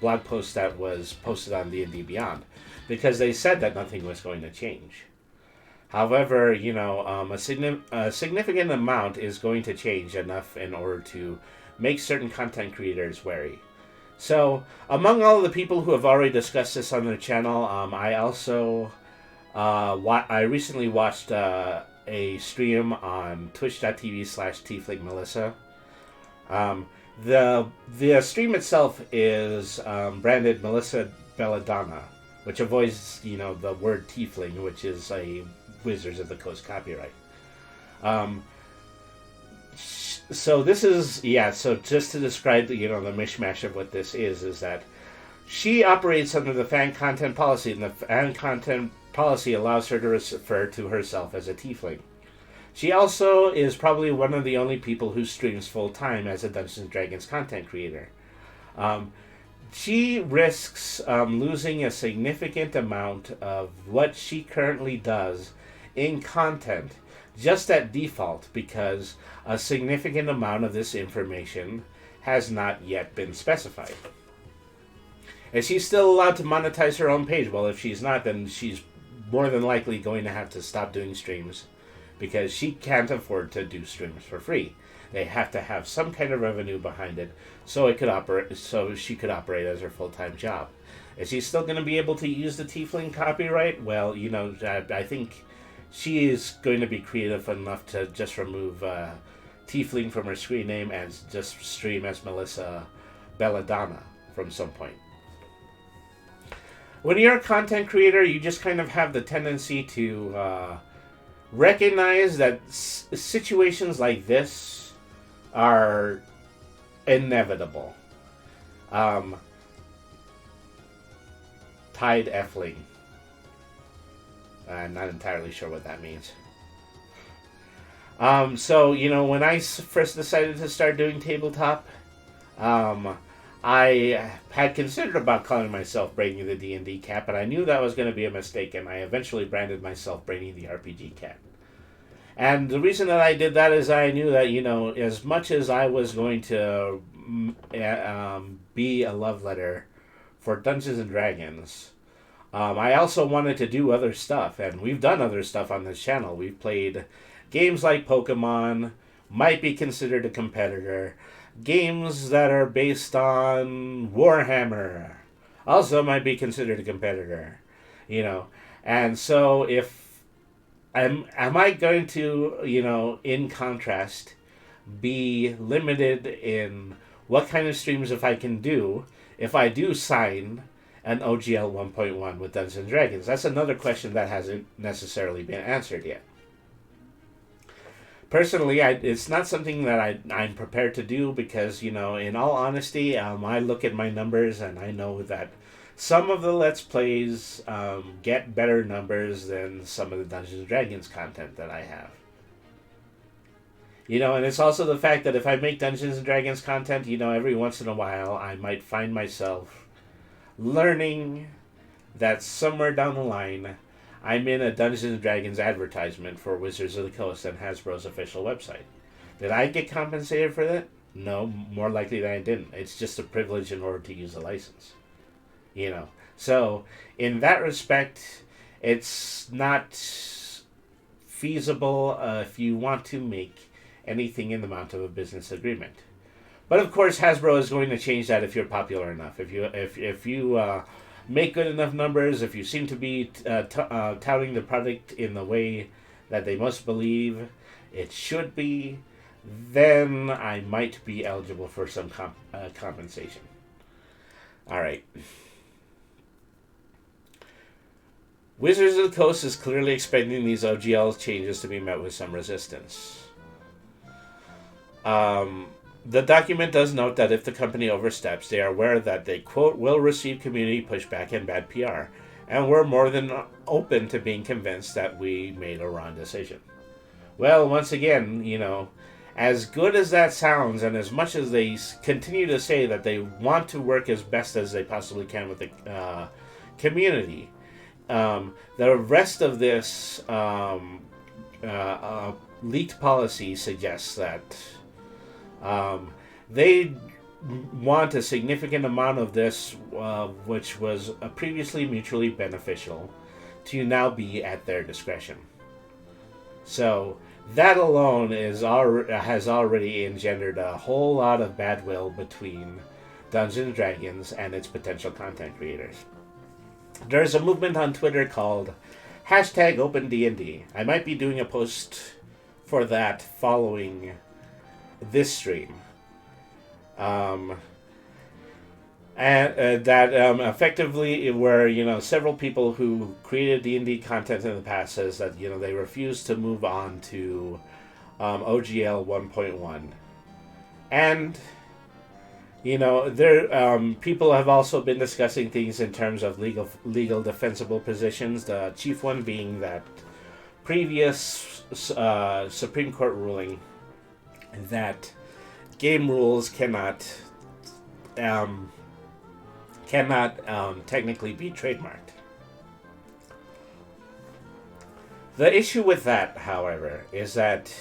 blog post that was posted on D&D Beyond, because they said that nothing was going to change. However, a significant amount is going to change enough in order to make certain content creators wary. So, among all of the people who have already discussed this on their channel, I also I recently watched a stream on twitch.tv/tieflingmelissa. The stream itself is branded Melissa Belladonna, which avoids the word tiefling, which is a Wizards of the Coast copyright. So this is so just to describe the mishmash of what this is that she operates under the fan content policy, and the fan content policy allows her to refer to herself as a tiefling. She also is probably one of the only people who streams full-time as a Dungeons & Dragons content creator. She risks losing a significant amount of what she currently does in content just at default because a significant amount of this information has not yet been specified. Is she still allowed to monetize her own page? Well, if she's not, then she's more than likely going to have to stop doing streams, because she can't afford to do streams for free. They have to have some kind of revenue behind it so she could operate as her full-time job. Is she still going to be able to use the Tiefling copyright? Well, I think she is going to be creative enough to just remove Tiefling from her screen name and just stream as Melissa Belladonna from some point. When you're a content creator, you just kind of have the tendency to recognize that situations like this are inevitable. Tide Effling. I'm not entirely sure what that means. So, when I first decided to start doing tabletop, I had considered about calling myself Brainy the D&D Cat, but I knew that was going to be a mistake, and I eventually branded myself Brainy the RPG Cat. And the reason that I did that is I knew that, as much as I was going to be a love letter for Dungeons and Dragons, I also wanted to do other stuff, and we've done other stuff on this channel. We've played games like Pokemon, might be considered a competitor. Games that are based on Warhammer also might be considered a competitor, And so if am I going to, in contrast, be limited in what kind of streams if I can do if I do sign an OGL 1.1 with Dungeons & Dragons? That's another question that hasn't necessarily been answered yet. Personally, it's not something that I'm prepared to do because, in all honesty, I look at my numbers and I know that some of the Let's Plays get better numbers than some of the Dungeons & Dragons content that I have. And it's also the fact that if I make Dungeons and Dragons content, every once in a while I might find myself learning that somewhere down the line I'm in a Dungeons and Dragons advertisement for Wizards of the Coast and Hasbro's official website. Did I get compensated for that? No, more likely than I didn't. It's just a privilege in order to use a license. So in that respect, it's not feasible if you want to make anything in the amount of a business agreement. But of course, Hasbro is going to change that if you're popular enough. If you make good enough numbers, if you seem to be touting the product in the way that they must believe it should be, then I might be eligible for some compensation. All right. Wizards of the Coast is clearly expecting these OGL changes to be met with some resistance. The document does note that if the company oversteps, they are aware that they, quote, will receive community pushback and bad PR, and we're more than open to being convinced that we made a wrong decision. Well, once again, as good as that sounds, and as much as they continue to say that they want to work as best as they possibly can with the community, the rest of this leaked policy suggests that they want a significant amount of this, which was previously mutually beneficial, to now be at their discretion. So that alone has already engendered a whole lot of bad will between Dungeons and Dragons and its potential content creators. There's a movement on Twitter called #OpenDND. I might be doing a post for that following this stream. Effectively where, several people who created D&D content in the past says that, they refuse to move on to OGL 1.1. And, people have also been discussing things in terms of legal defensible positions, the chief one being that previous Supreme Court ruling that game rules cannot technically be trademarked. The issue with that, however, is that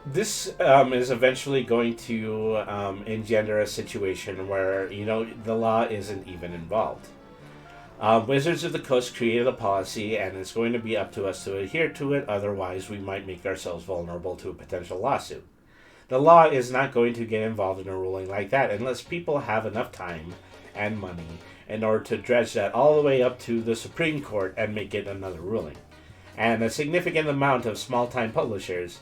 this is eventually going to engender a situation where, the law isn't even involved. Wizards of the Coast created a policy, and it's going to be up to us to adhere to it, otherwise we might make ourselves vulnerable to a potential lawsuit. The law is not going to get involved in a ruling like that unless people have enough time and money in order to dredge that all the way up to the Supreme Court and make it another ruling. And a significant amount of small-time publishers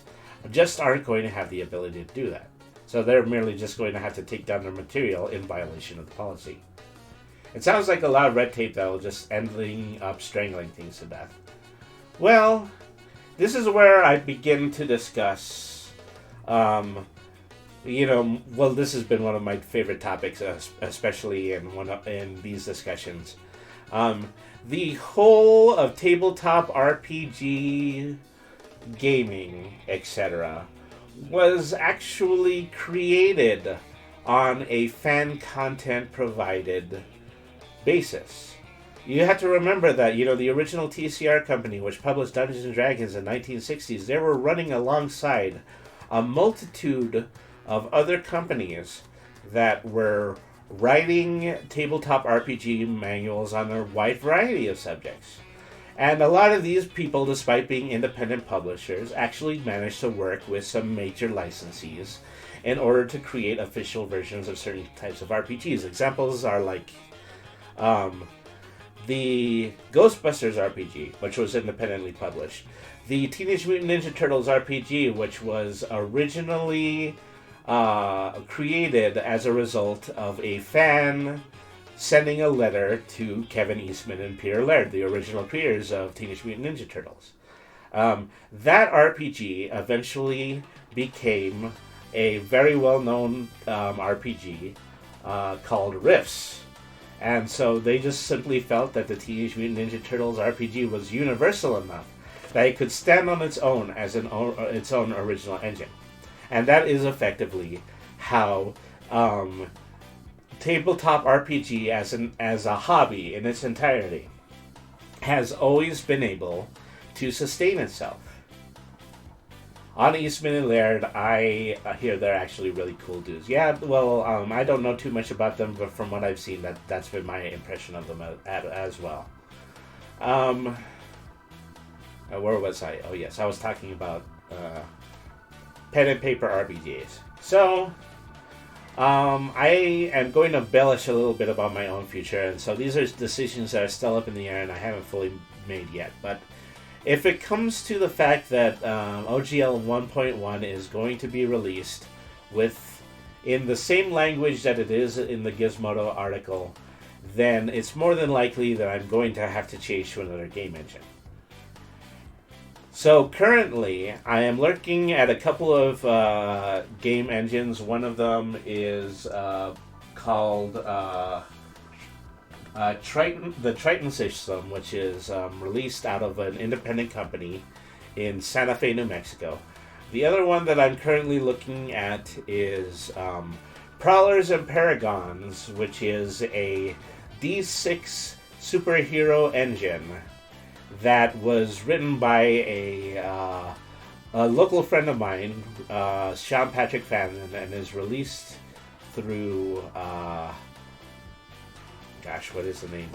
just aren't going to have the ability to do that. So they're merely just going to have to take down their material in violation of the policy. It sounds like a lot of red tape that will just ending up strangling things to death. Well, this is where I begin to discuss, this has been one of my favorite topics, especially in these discussions. The whole of tabletop RPG gaming, etc., was actually created on a fan content provided basis. You have to remember that, the original TCR company, which published Dungeons and Dragons in the 1960s, they were running alongside a multitude of other companies that were writing tabletop RPG manuals on a wide variety of subjects. And a lot of these people, despite being independent publishers, actually managed to work with some major licensees in order to create official versions of certain types of RPGs. Examples are like the Ghostbusters RPG, which was independently published. The Teenage Mutant Ninja Turtles RPG, which was originally created as a result of a fan sending a letter to Kevin Eastman and Peter Laird, the original creators of Teenage Mutant Ninja Turtles. That RPG eventually became a very well-known RPG called Rifts. And so they just simply felt that the Teenage Mutant Ninja Turtles RPG was universal enough that it could stand on its own as its own original engine. And that is effectively how tabletop RPG as a hobby in its entirety has always been able to sustain itself. On Eastman and Laird, I hear they're actually really cool dudes. Yeah, well, I don't know too much about them, but from what I've seen, that's been my impression of them as well. Where was I? Oh, yes, I was talking about pen and paper RPGs. So, I am going to embellish a little bit about my own future, and so these are decisions that are still up in the air and I haven't fully made yet, but if it comes to the fact that OGL 1.1 is going to be released in the same language that it is in the Gizmodo article, then it's more than likely that I'm going to have to change to another game engine. So currently, I am looking at a couple of game engines. One of them is called the Triton system, which is released out of an independent company in Santa Fe, New Mexico. The other one that I'm currently looking at is Prowlers and Paragons, which is a D6 superhero engine that was written by a local friend of mine, Sean Patrick Fannin, and is released through what is the name?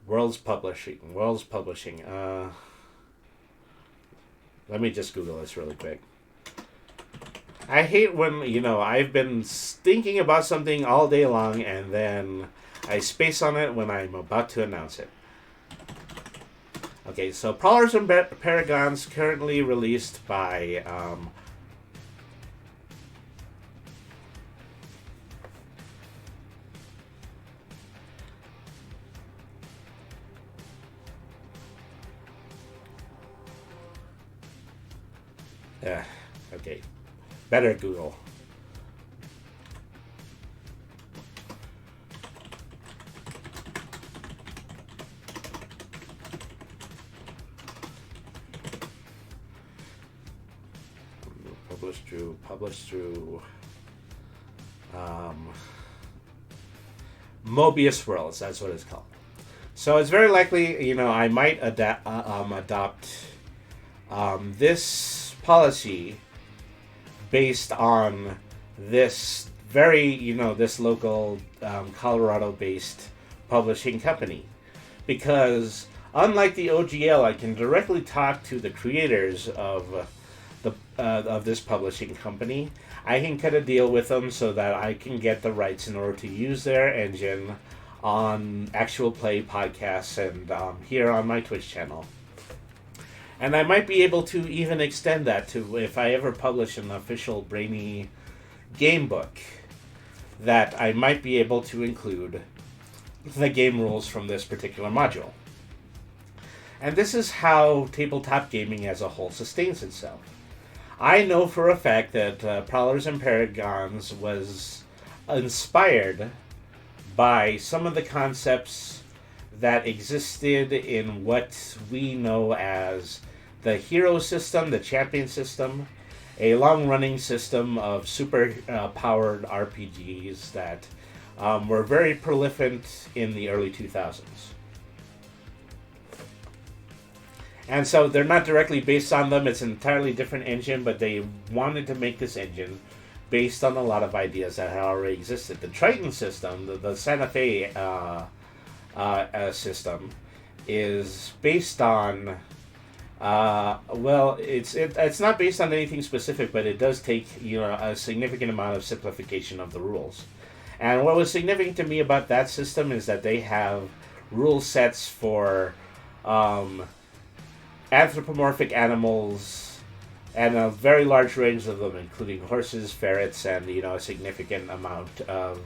World's Publishing. Let me just Google this really quick. I hate when, I've been thinking about something all day long and then I space on it when I'm about to announce it. Okay, so Prowlers and Paragons currently released by okay. Better Google. Published through Mobius Worlds, that's what it's called. So it's very likely, I might adopt this policy based on this this local Colorado-based publishing company. Because unlike the OGL, I can directly talk to the creators of this publishing company. I can cut a deal with them so that I can get the rights in order to use their engine on actual play podcasts and here on my Twitch channel. And I might be able to even extend that to if I ever publish an official Brainy game book, that I might be able to include the game rules from this particular module. And this is how tabletop gaming as a whole sustains itself. I know for a fact that Prowlers and Paragons was inspired by some of the concepts that existed in what we know as the hero system, the champion system, a long-running system of super-powered RPGs that were very prolific in the early 2000s. And so they're not directly based on them. It's an entirely different engine, but they wanted to make this engine based on a lot of ideas that had already existed. The Triton system, the Santa Fe system, is based on... it's not based on anything specific, but it does take a significant amount of simplification of the rules. And what was significant to me about that system is that they have rule sets for anthropomorphic animals, and a very large range of them, including horses, ferrets, and a significant amount of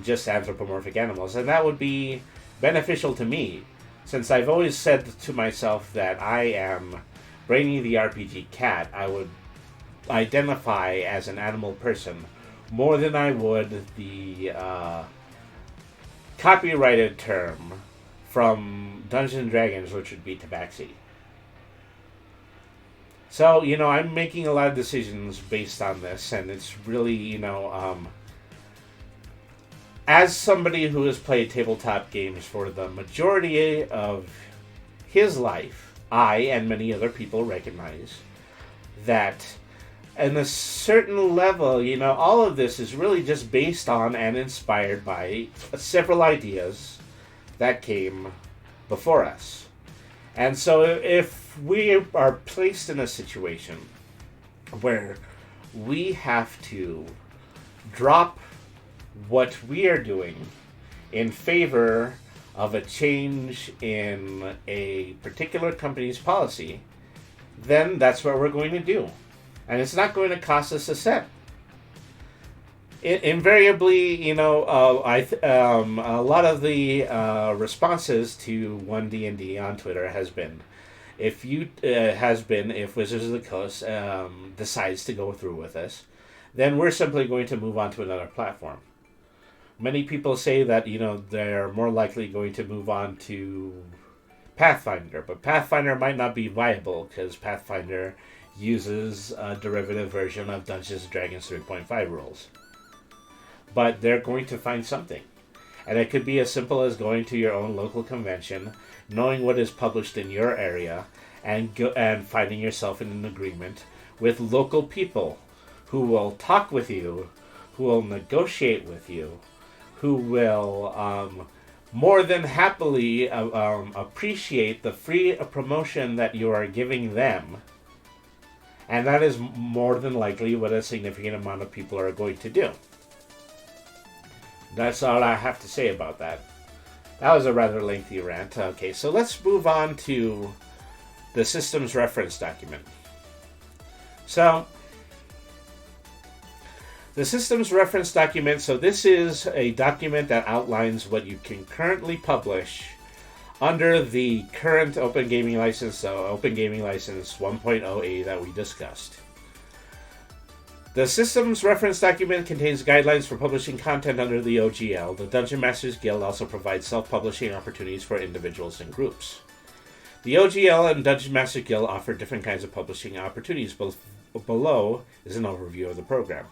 just anthropomorphic animals. And that would be beneficial to me, since I've always said to myself that I am Brainy the RPG cat. I would identify as an animal person more than I would the copyrighted term from Dungeons and Dragons, which would be tabaxi. So, I'm making a lot of decisions based on this, and it's really, as somebody who has played tabletop games for the majority of his life, I and many other people recognize that on a certain level, all of this is really just based on and inspired by several ideas that came before us. And so if we are placed in a situation where we have to drop what we are doing in favor of a change in a particular company's policy, then that's what we're going to do. And it's not going to cost us a cent. Invariably, a lot of the responses to One D&D on Twitter has been, if Wizards of the Coast decides to go through with this, then we're simply going to move on to another platform. Many people say that they're more likely going to move on to Pathfinder, but Pathfinder might not be viable because Pathfinder uses a derivative version of Dungeons & Dragons 3.5 rules. But they're going to find something. And it could be as simple as going to your own local convention, knowing what is published in your area, and finding yourself in an agreement with local people who will talk with you, who will negotiate with you, who will more than happily appreciate the free promotion that you are giving them. And that is more than likely what a significant amount of people are going to do. That's all I have to say about that. That was a rather lengthy rant. Okay, so let's move on to the systems reference document. So, the systems reference document, so this is a document that outlines what you can currently publish under the current Open Gaming License, so Open Gaming License 1.0A that we discussed. The systems reference document contains guidelines for publishing content under the OGL. The Dungeon Masters Guild also provides self-publishing opportunities for individuals and groups. The OGL and Dungeon Masters Guild offer different kinds of publishing opportunities. Below is an overview of the program.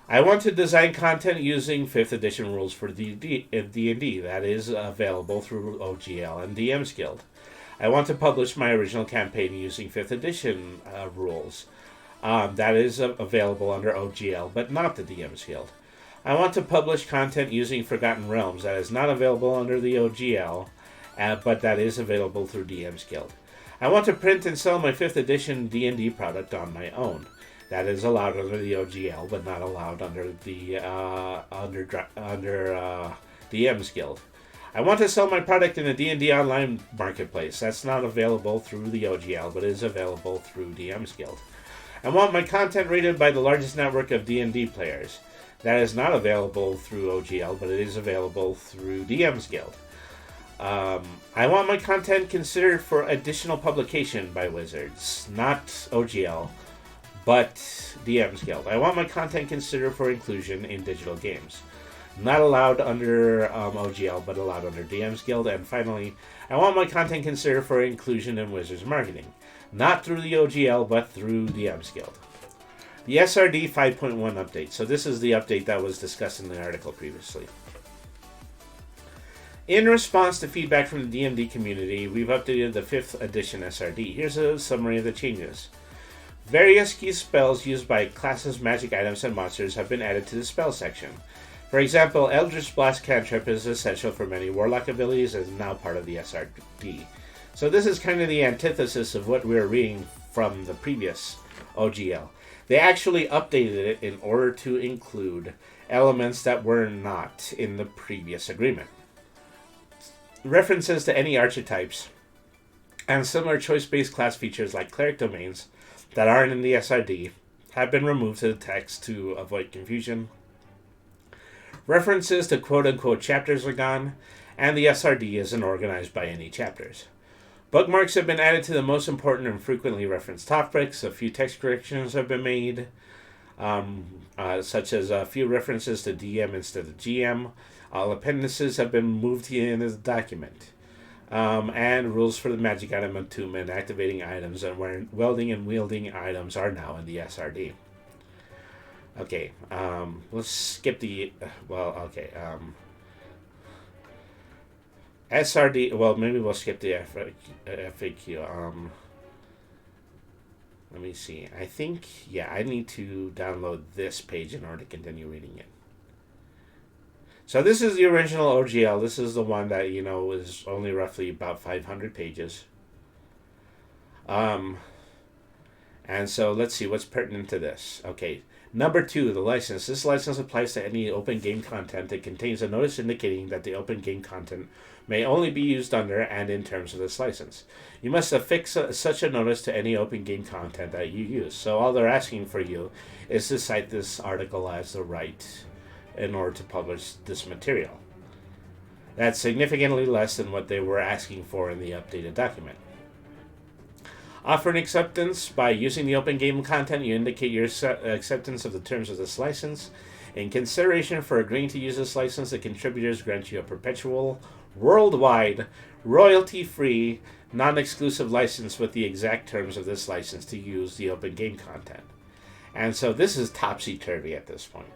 I want to design content using 5th edition rules for D&D. That is available through OGL and DM's Guild. I want to publish my original campaign using 5th edition rules. That is available under OGL, but not the DM's Guild. I want to publish content using Forgotten Realms. That is not available under the OGL, but that is available through DM's Guild. I want to print and sell my 5th edition D&D product on my own. That is allowed under the OGL, but not allowed under the DM's Guild. I want to sell my product in a D&D online marketplace. That's not available through the OGL, but is available through DM's Guild. I want my content rated by the largest network of D&D players. That is not available through OGL, but it is available through DM's Guild. I want my content considered for additional publication by Wizards, not OGL, but DM's Guild. I want my content considered for inclusion in digital games. Not allowed under OGL, but allowed under DM's Guild. And finally, I want my content considered for inclusion in Wizards marketing. Not through the OGL, but through DM's Guild. The SRD 5.1 update. So this is the update that was discussed in the article previously. In response to feedback from the D&D community, we've updated the 5th edition SRD. Here's a summary of the changes. Various key spells used by classes, magic items, and monsters have been added to the spell section. For example, Eldritch Blast cantrip is essential for many warlock abilities and is now part of the SRD. So this is kind of the antithesis of what we were reading from the previous OGL. They actually updated it in order to include elements that were not in the previous agreement. References to any archetypes and similar choice-based class features like cleric domains that aren't in the SRD have been removed to the text to avoid confusion. References to quote-unquote chapters are gone, and the SRD isn't organized by any chapters. Bookmarks have been added to the most important and frequently referenced topics. A few text corrections have been made, such as a few references to DM instead of GM. All appendices have been moved here in this document. And rules for the magic item attunement, activating items, and welding and wielding items are now in the SRD. Okay, let's skip the, SRD, well, maybe we'll skip the FAQ. Let me see. I think, yeah, I need to download this page in order to continue reading it. So this is the original OGL. This is the one that, is only roughly about 500 pages. And so let's see what's pertinent to this. Okay. Number 2, the license. This license applies to any open game content that contains a notice indicating that the open game content may only be used under and in terms of this license. You must affix such a notice to any open game content that you use. So all they're asking for you is to cite this article as the right in order to publish this material. That's significantly less than what they were asking for in the updated document. Offer an acceptance. By using the open game content, you indicate your acceptance of the terms of this license. In consideration for agreeing to use this license, the contributors grant you a perpetual, worldwide, royalty-free, non-exclusive license with the exact terms of this license to use the open game content. And so this is topsy-turvy at this point.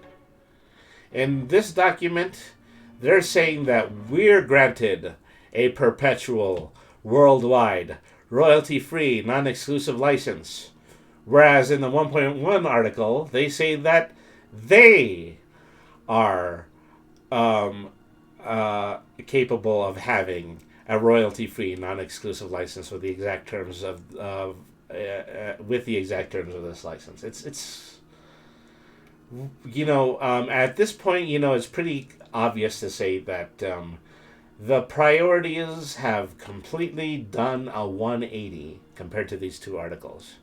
In this document, they're saying that we're granted a perpetual, worldwide, royalty-free, non-exclusive license. Whereas in the 1.1 article, they say that they are capable of having a royalty-free, non-exclusive license with the exact terms of with the exact terms of this license. It's at this point, it's pretty obvious to say that the priorities have completely done a 180 compared to these two articles.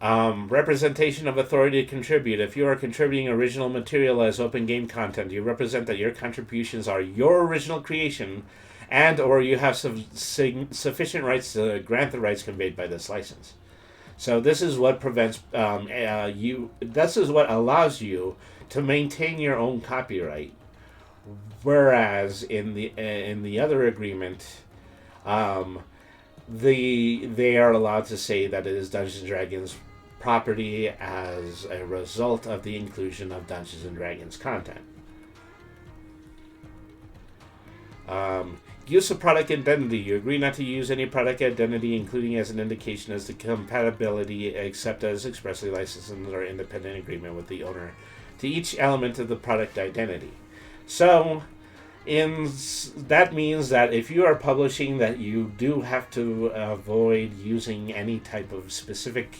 Representation of authority to contribute. If you are contributing original material as open game content, you represent that your contributions are your original creation and or you have sufficient rights to grant the rights conveyed by this license. So this is what prevents this is what allows you to maintain your own copyright, whereas in the other agreement, they are allowed to say that it is Dungeons and Dragons property as a result of the inclusion of Dungeons and Dragons content. Use of product identity. You agree not to use any product identity, including as an indication as to compatibility, except as expressly licensed or independent agreement with the owner to each element of the product identity. So, that means that if you are publishing, that you do have to avoid using any type of specific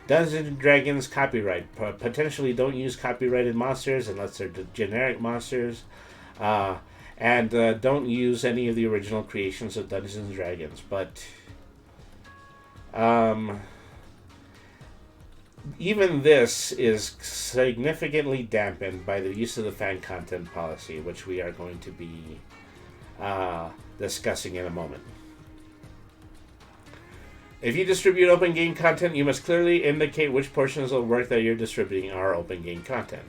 Dungeons and Dragons copyright. Potentially don't use copyrighted monsters unless they're generic monsters. And don't use any of the original creations of Dungeons and Dragons. But even this is significantly dampened by the use of the fan content policy, which we are going to be discussing in a moment. If you distribute open game content, you must clearly indicate which portions of the work that you're distributing are open game content.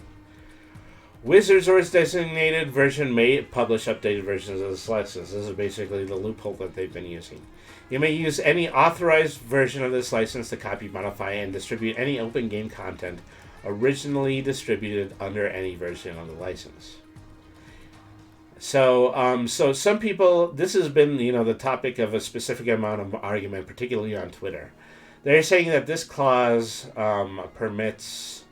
Wizards or its designated version may publish updated versions of this license. This is basically the loophole that they've been using. You may use any authorized version of this license to copy, modify, and distribute any open game content originally distributed under any version of the license. So some people, this has been, the topic of a specific amount of argument, particularly on Twitter. They're saying that this clause permits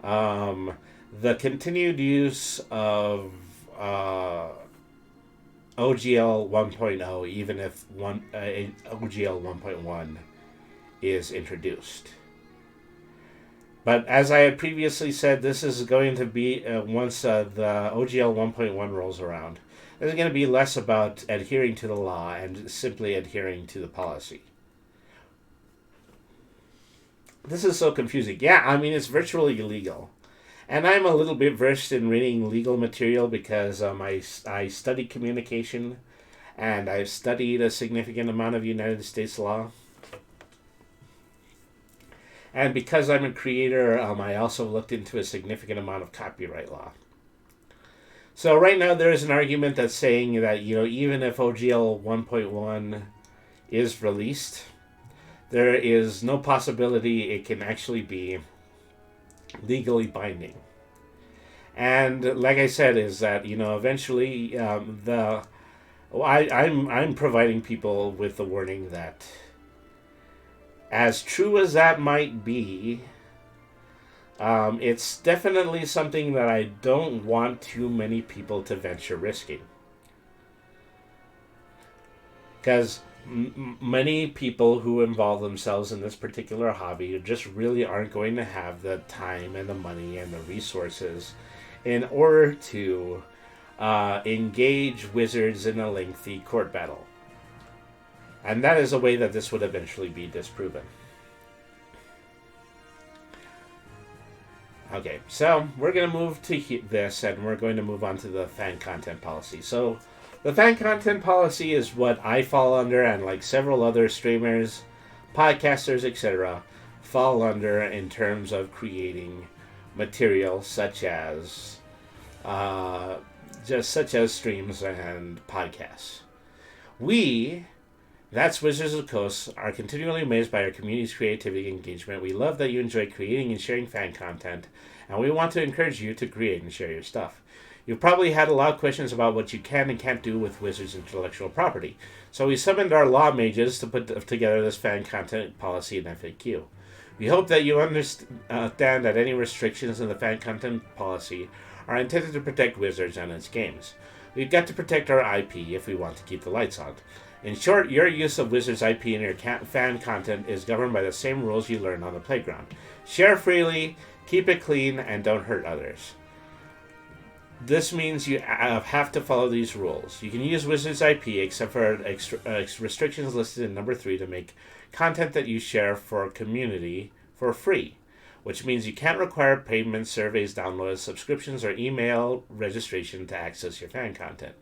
the continued use of OGL 1.0, even if OGL 1.1 is introduced. But as I had previously said, this is going to be, once the OGL 1.1 rolls around, it's going to be less about adhering to the law and simply adhering to the policy. This is so confusing. Yeah, it's virtually illegal. And I'm a little bit versed in reading legal material because I studied communication and I've studied a significant amount of United States law. And because I'm a creator, I also looked into a significant amount of copyright law. So right now there is an argument that's saying that, even if OGL 1.1 is released, there is no possibility it can actually be legally binding. And like I said, is that eventually I'm providing people with the warning that, as true as that might be, it's definitely something that I don't want too many people to venture risking. Because many people who involve themselves in this particular hobby just really aren't going to have the time and the money and the resources in order to engage wizards in a lengthy court battle. And that is a way that this would eventually be disproven. Okay, so we're going to move to this, and we're going to move on to the fan content policy. So the fan content policy is what I fall under, and like several other streamers, podcasters, etc., fall under in terms of creating material such as streams and podcasts. That's Wizards of the Coast, are continually amazed by our community's creativity and engagement. We love that you enjoy creating and sharing fan content, and we want to encourage you to create and share your stuff. You've probably had a lot of questions about what you can and can't do with Wizards' intellectual property, so we summoned our law mages to put together this fan content policy and FAQ. We hope that you understand that any restrictions in the fan content policy are intended to protect Wizards and its games. We've got to protect our IP if we want to keep the lights on. In short, your use of Wizards IP in your fan content is governed by the same rules you learn on the playground. Share freely, keep it clean, and don't hurt others. This means you have to follow these rules. You can use Wizards IP except for restrictions listed in number 3 to make content that you share for community for free, which means you can't require payments, surveys, downloads, subscriptions, or email registration to access your fan content.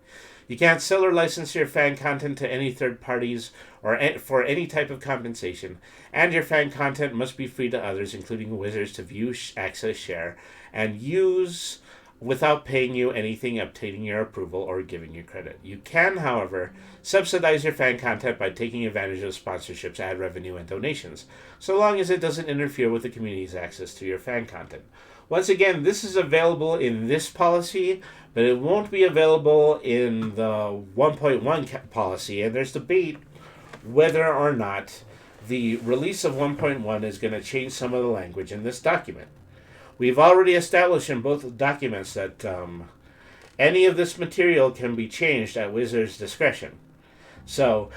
You can't sell or license your fan content to any third parties or for any type of compensation, and your fan content must be free to others, including Wizards, to view, access, share, and use without paying you anything, obtaining your approval, or giving you credit. You can, however, subsidize your fan content by taking advantage of sponsorships, ad revenue, and donations, so long as it doesn't interfere with the community's access to your fan content. Once again, this is available in this policy, but it won't be available in the 1.1 policy, and there's debate whether or not the release of 1.1 is going to change some of the language in this document. We've already established in both documents that any of this material can be changed at Wizard's discretion. So,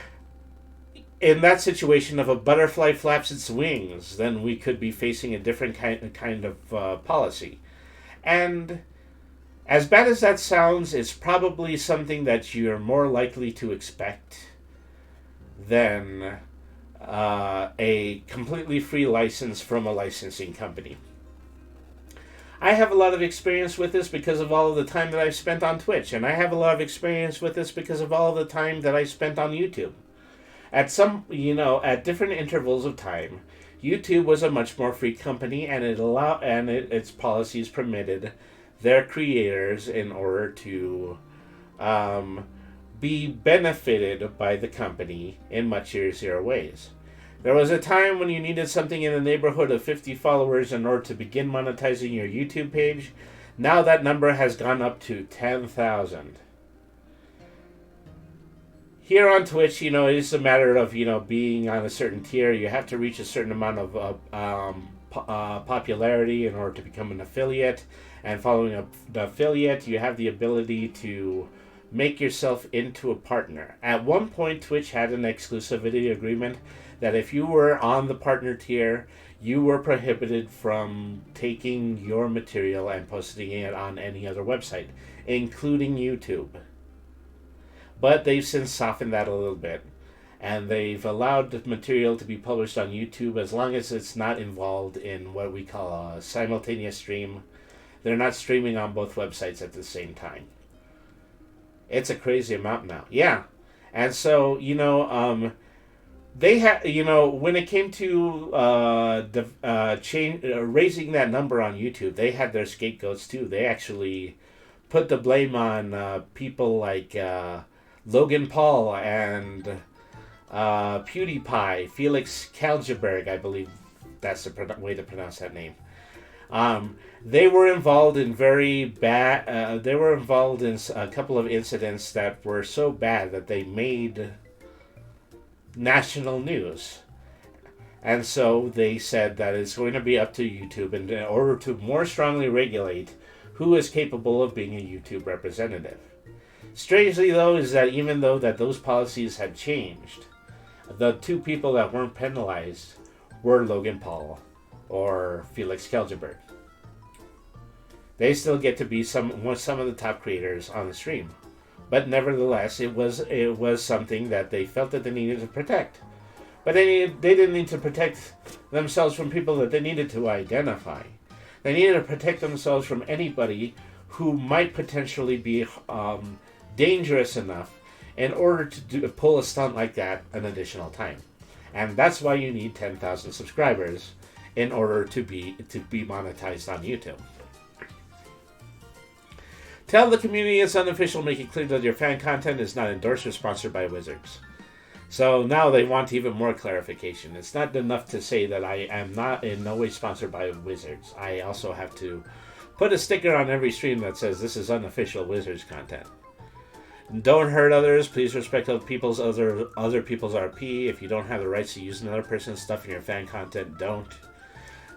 in that situation, if a butterfly flaps its wings, then we could be facing a different kind of policy. And as bad as that sounds, it's probably something that you're more likely to expect than a completely free license from a licensing company. I have a lot of experience with this because of all of the time that I've spent on Twitch, and I have a lot of experience with this because of all of the time that I spent on YouTube. At different intervals of time, YouTube was a much more free company, and its policies permitted their creators in order to be benefited by the company in much easier ways. There was a time when you needed something in the neighborhood of 50 followers in order to begin monetizing your YouTube page. Now that number has gone up to 10,000. Here on Twitch, it's a matter of, being on a certain tier. You have to reach a certain amount of popularity in order to become an affiliate. And following the affiliate, you have the ability to make yourself into a partner. At one point, Twitch had an exclusivity agreement that if you were on the partner tier, you were prohibited from taking your material and posting it on any other website, including YouTube. But they've since softened that a little bit, and they've allowed the material to be published on YouTube as long as it's not involved in what we call a simultaneous stream. They're not streaming on both websites at the same time. It's a crazy amount now. Yeah. And so, they had, when it came to raising that number on YouTube, they had their scapegoats too. They actually put the blame on people like Logan Paul and PewDiePie, Felix Kaljeberg, I believe that's the way to pronounce that name. They were involved in very bad. They were involved in a couple of incidents that were so bad that they made national news. And so they said that it's going to be up to YouTube, and in order to more strongly regulate who is capable of being a YouTube representative. Strangely, though, is that even though that those policies had changed, the two people that weren't penalized were Logan Paul or Felix Kelgeberg. They still get to be some of the top creators on the stream, but nevertheless, it was something that they felt that they needed to protect. But they didn't need to protect themselves from people that they needed to identify. They needed to protect themselves from anybody who might potentially be dangerous enough in order to pull a stunt like that an additional time. And that's why you need 10,000 subscribers in order to be monetized on YouTube. Tell the community it's unofficial, make it clear that your fan content is not endorsed or sponsored by Wizards. So now they want even more clarification. It's not enough to say that I am not in no way sponsored by Wizards. I also have to put a sticker on every stream that says this is unofficial Wizards content. Don't hurt others. Please respect other people's RP. If you don't have the rights to use another person's stuff in your fan content, don't.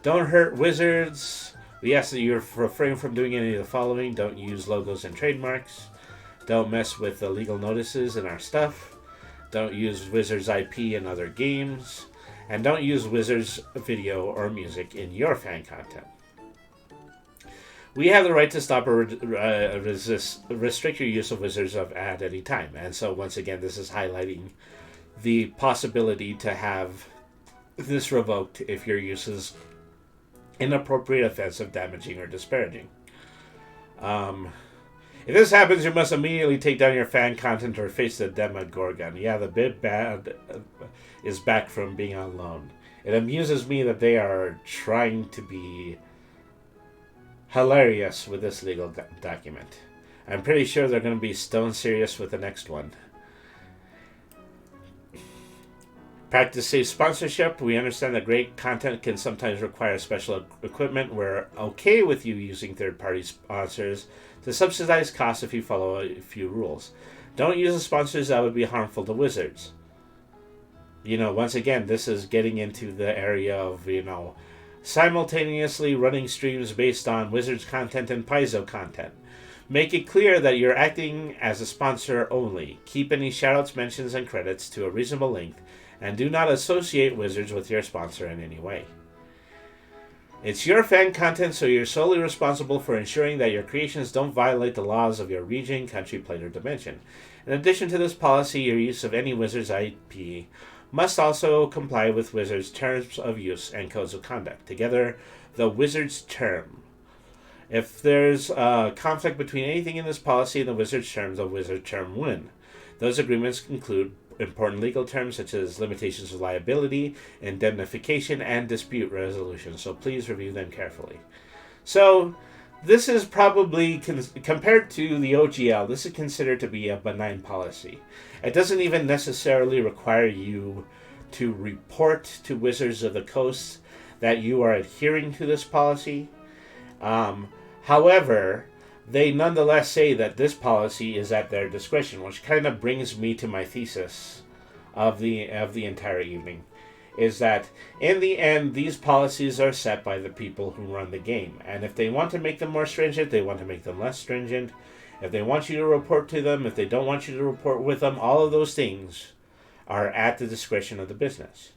Don't hurt Wizards. We ask that you refrain from doing any of the following. Don't use logos and trademarks. Don't mess with the legal notices in our stuff. Don't use Wizards IP in other games. And don't use Wizards video or music in your fan content. We have the right to stop or restrict your use of Wizards at any time. And so once again, this is highlighting the possibility to have this revoked if your use is inappropriate, offensive, damaging, or disparaging. If this happens, you must immediately take down your fan content or face the Demogorgon. Yeah, the big bad is back from being on loan. It amuses me that they are trying to be hilarious with this legal document. I'm pretty sure they're going to be stone serious with the next one. Practice safe sponsorship. We understand that great content can sometimes require special equipment. We're okay with you using third-party sponsors to subsidize costs if you follow a few rules. Don't use the sponsors that would be harmful to Wizards. Once again, this is getting into the area of, simultaneously running streams based on Wizards content and Paizo content. Make it clear that you're acting as a sponsor only. Keep any shoutouts, mentions, and credits to a reasonable length, and do not associate Wizards with your sponsor in any way. It's your fan content, so you're solely responsible for ensuring that your creations don't violate the laws of your region, country, plane, or dimension. In addition to this policy, your use of any Wizards IP must also comply with Wizards' terms of use and codes of conduct. Together, the Wizards term. If there's a conflict between anything in this policy and the Wizards term, the Wizard term win. Those agreements include important legal terms such as limitations of liability, indemnification, and dispute resolution. So please review them carefully. So this is probably, compared to the OGL, this is considered to be a benign policy. It doesn't even necessarily require you to report to Wizards of the Coast that you are adhering to this policy. However, they nonetheless say that this policy is at their discretion, which kind of brings me to my thesis of the entire evening, is that in the end, these policies are set by the people who run the game. And if they want to make them more stringent, they want to make them less stringent. If they want you to report to them, if they don't want you to report with them, all of those things are at the discretion of the business.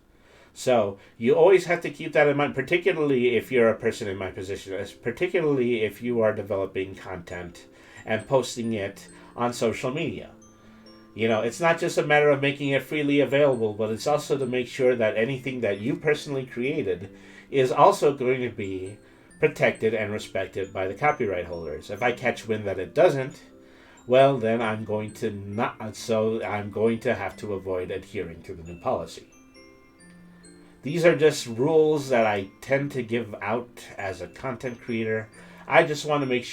So you always have to keep that in mind, particularly if you're a person in my position, particularly if you are developing content and posting it on social media. It's not just a matter of making it freely available, but it's also to make sure that anything that you personally created is also going to be protected and respected by the copyright holders. If I catch wind that it doesn't, well, then I'm going to have to avoid adhering to the new policy. These are just rules that I tend to give out as a content creator. I just want to make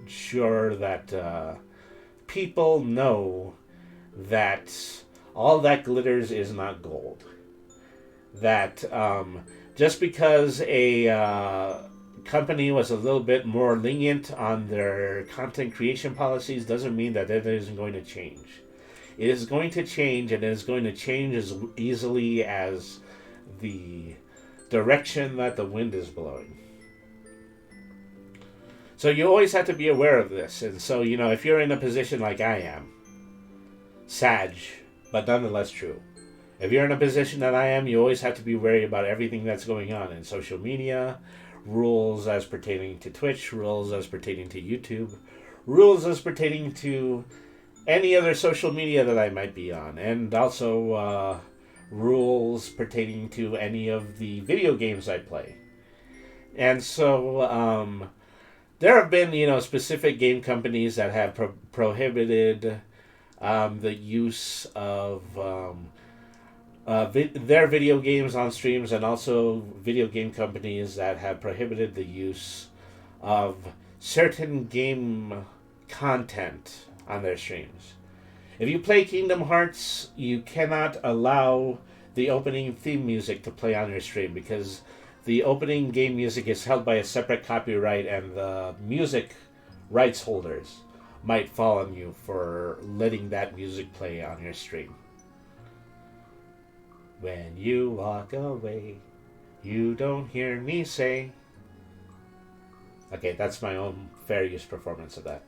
sure that people know that all that glitters is not gold. That just because a company was a little bit more lenient on their content creation policies doesn't mean that it isn't going to change. It is going to change, and it is going to change as easily as the direction that the wind is blowing. So you always have to be aware of this. And so, if you're in a position like I am, sag, but nonetheless true. If you're in a position that I am, you always have to be wary about everything that's going on in social media, rules as pertaining to Twitch, rules as pertaining to YouTube, rules as pertaining to any other social media that I might be on, and also rules pertaining to any of the video games I play. And so there have been, specific game companies that have prohibited the use of their video games on streams, and also video game companies that have prohibited the use of certain game content on their streams. If you play Kingdom Hearts, you cannot allow the opening theme music to play on your stream, because the opening game music is held by a separate copyright, and the music rights holders might fall on you for letting that music play on your stream. When you walk away, you don't hear me say. Okay, that's my own fair use performance of that.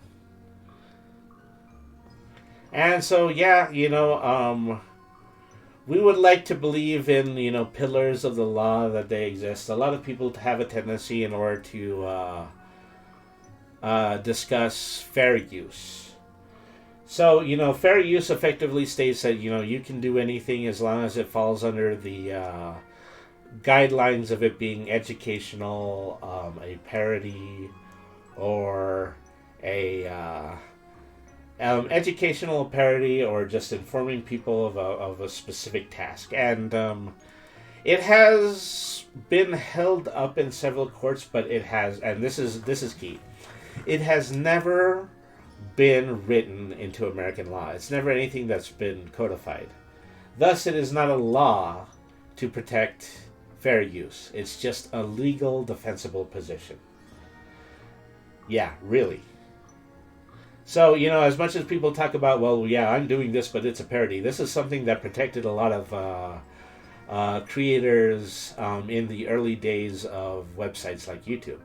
And so, yeah, we would like to believe in, pillars of the law, that they exist. A lot of people have a tendency, in order to discuss fair use. So, fair use effectively states that, you can do anything as long as it falls under the guidelines of it being educational, a parody, or a educational parody, or just informing people of a specific task. And it has been held up in several courts, but it has, and this is key, it has never been written into American law. It's never anything that's been codified. Thus, it is not a law to protect fair use. It's just a legal, defensible position. Yeah, really. So, as much as people talk about, well, yeah, I'm doing this, but it's a parody, this is something that protected a lot of creators in the early days of websites like YouTube.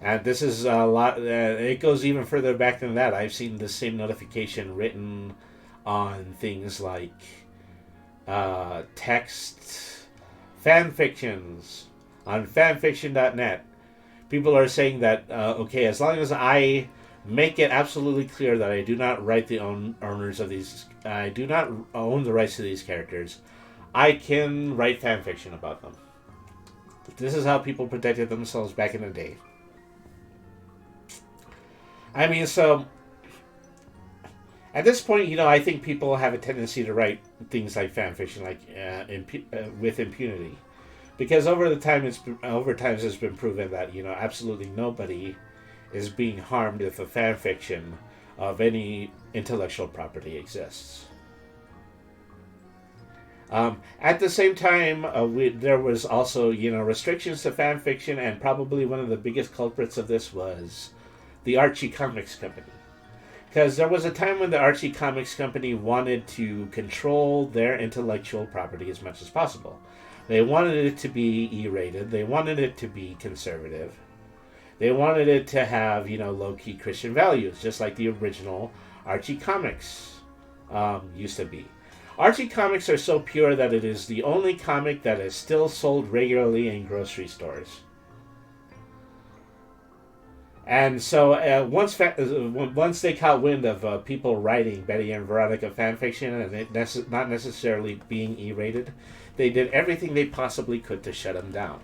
And this is a lot, it goes even further back than that. I've seen the same notification written on things like text fanfictions on fanfiction.net. People are saying that, okay, as long as I make it absolutely clear that I do not write the owners of these, I do not own the rights to these characters, I can write fanfiction about them. This is how people protected themselves back in the day. I mean, so at this point, I think people have a tendency to write things like fanfiction, like with impunity, because over time it's been proven that absolutely nobody is being harmed if a fanfiction of any intellectual property exists. At the same time, there was also restrictions to fanfiction, and probably one of the biggest culprits of this was the Archie Comics Company. Because there was a time when the Archie Comics Company wanted to control their intellectual property as much as possible. They wanted it to be E-rated. They wanted it to be conservative. They wanted it to have, low-key Christian values, just like the original Archie Comics used to be. Archie Comics are so pure that it is the only comic that is still sold regularly in grocery stores. And so once they caught wind of people writing Betty and Veronica fanfiction, and it not necessarily being E-rated, they did everything they possibly could to shut them down.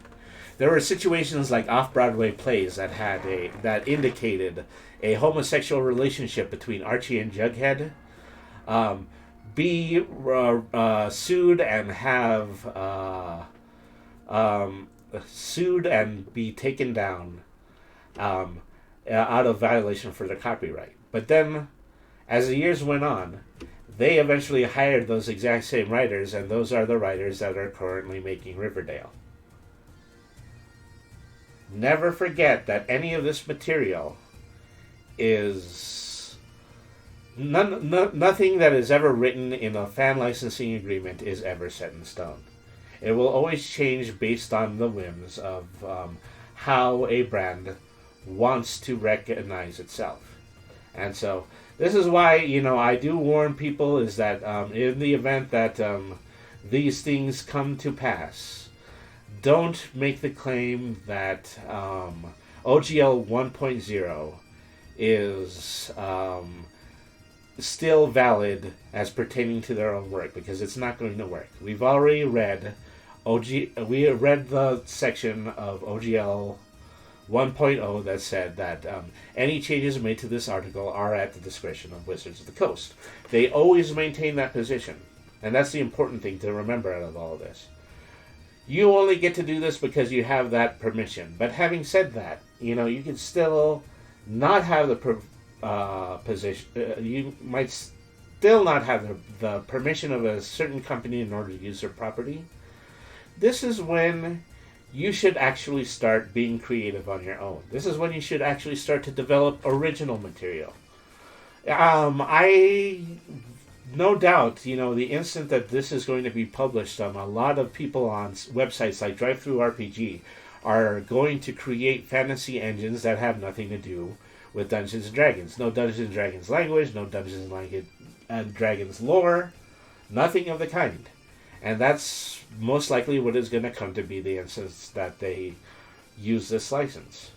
There were situations like off-Broadway plays that indicated a homosexual relationship between Archie and Jughead. be sued and sued and be taken down out of violation for their copyright. But then, as the years went on, they eventually hired those exact same writers, and those are the writers that are currently making Riverdale. Never forget that any of this material is nothing that is ever written in a fan licensing agreement is ever set in stone. It will always change based on the whims of how a brand wants to recognize itself. And so this is why, I do warn people is that in the event that these things come to pass, don't make the claim that OGL 1.0 is still valid as pertaining to their own work, because it's not going to work. We've already read we read the section of OGL 1.0 that said that any changes made to this article are at the discretion of Wizards of the Coast. They always maintain that position, and that's the important thing to remember out of all of this. You only get to do this because you have that permission. But having said that, you can still not have the position. You might still not have the permission of a certain company in order to use their property. This is when you should actually start being creative on your own. This is when you should actually start to develop original material. I no doubt, the instant that this is going to be published, a lot of people on websites like DriveThruRPG are going to create fantasy engines that have nothing to do with Dungeons & Dragons. No Dungeons & Dragons language, no Dungeons & Dragons lore, nothing of the kind. And that's most likely what is going to come to be the instance that they use this license.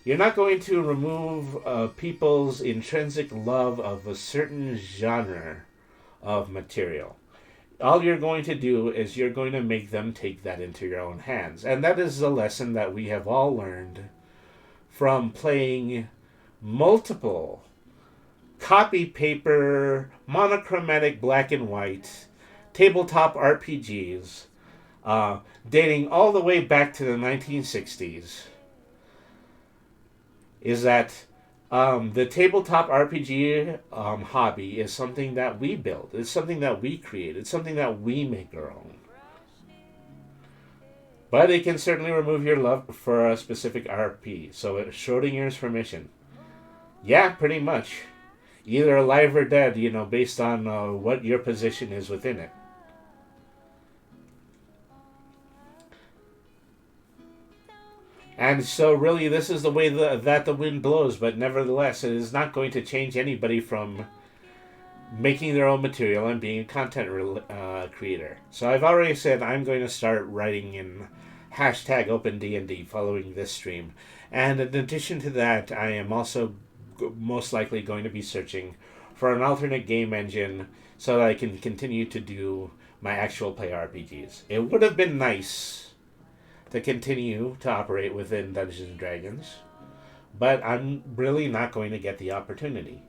You're not going to remove people's intrinsic love of a certain genre of material. All you're going to do is you're going to make them take that into your own hands. And that is a lesson that we have all learned from playing multiple copy paper, monochromatic black and white, tabletop RPGs, dating all the way back to the 1960s. Is that the tabletop RPG hobby is something that we build. It's something that we create. It's something that we make our own. But it can certainly remove your love for a specific RP. So Schrodinger's permission. Yeah, pretty much. Either alive or dead, based on what your position is within it. And so really this is the way that the wind blows, but nevertheless it is not going to change anybody from making their own material and being a content creator. So I've already said I'm going to start writing in #OpenDND following this stream. And in addition to that, I am also most likely going to be searching for an alternate game engine so that I can continue to do my actual play RPGs. It would have been nice to continue to operate within Dungeons & Dragons, but I'm really not going to get the opportunity.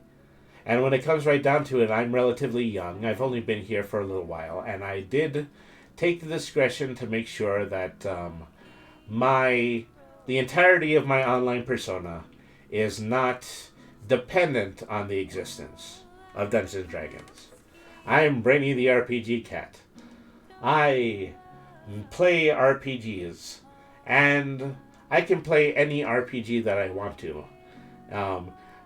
And when it comes right down to it, I'm relatively young. I've only been here for a little while, and I did take the discretion to make sure that the entirety of my online persona is not dependent on the existence of Dungeons & Dragons. I am Brainy the RPG Cat. I play RPGs, and I can play any RPG that I want to,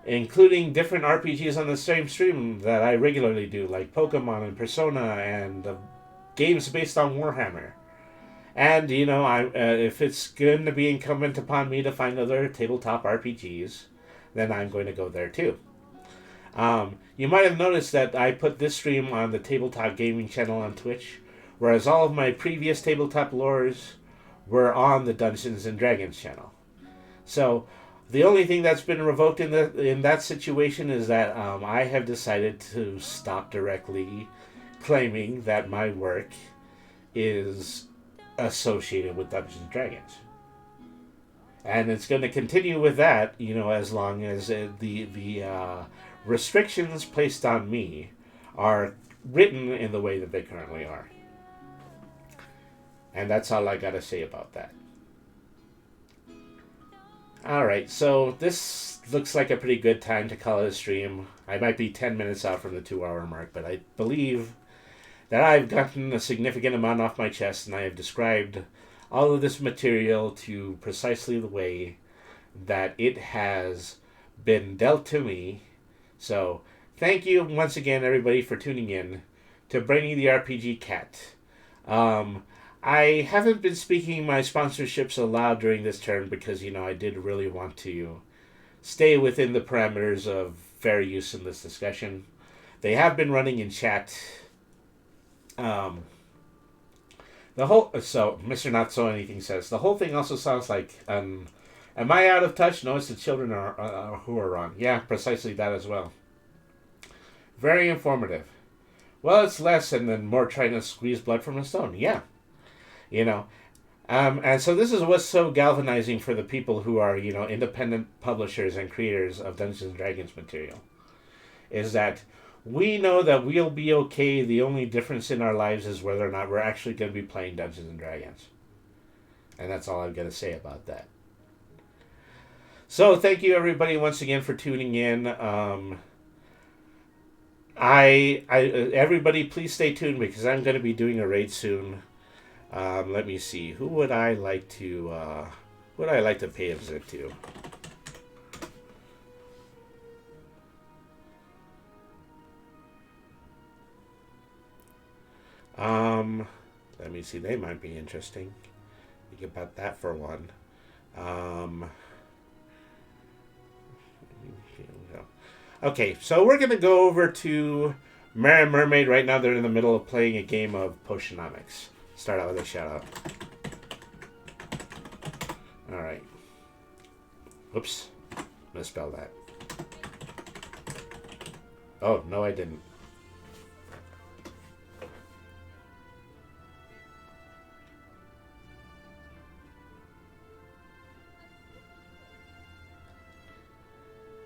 including different RPGs on the same stream that I regularly do, like Pokemon and Persona and games based on Warhammer. And, if it's going to be incumbent upon me to find other tabletop RPGs, then I'm going to go there too. You might have noticed that I put this stream on the Tabletop Gaming channel on Twitch, whereas all of my previous Tabletop Lores were on the Dungeons & Dragons channel. So the only thing that's been revoked in that situation is that I have decided to stop directly claiming that my work is associated with Dungeons & Dragons. And it's going to continue with that, as long as the restrictions placed on me are written in the way that they currently are. And that's all I gotta say about that. Alright, so this looks like a pretty good time to call it a stream. I might be 10 minutes out from the 2-hour mark, but I believe that I've gotten a significant amount off my chest, and I have described all of this material to precisely the way that it has been dealt to me. So, thank you once again, everybody, for tuning in to Brainy the RPG Cat. I haven't been speaking my sponsorships aloud during this turn because, I did really want to stay within the parameters of fair use in this discussion. They have been running in chat. So Mr. Not So Anything says, the whole thing also sounds like, am I out of touch? No, it's the children who are on. Yeah, precisely that as well. Very informative. Well, it's less and then more trying to squeeze blood from a stone. Yeah. And so this is what's so galvanizing for the people who are, independent publishers and creators of Dungeons & Dragons material. Is that we know that we'll be okay. The only difference in our lives is whether or not we're actually going to be playing Dungeons & Dragons. And that's all I've got to say about that. So thank you everybody once again for tuning in. Everybody please stay tuned because I'm going to be doing a raid soon. Let me see. Who would I like to pay a visit to? Let me see. They might be interesting. Think about that for one. Okay, so we're gonna go over to Merry Mermaid right now. They're in the middle of playing a game of Potionomics. Start out with a shout out. Alright. Whoops. Misspelled that. Oh, no I didn't.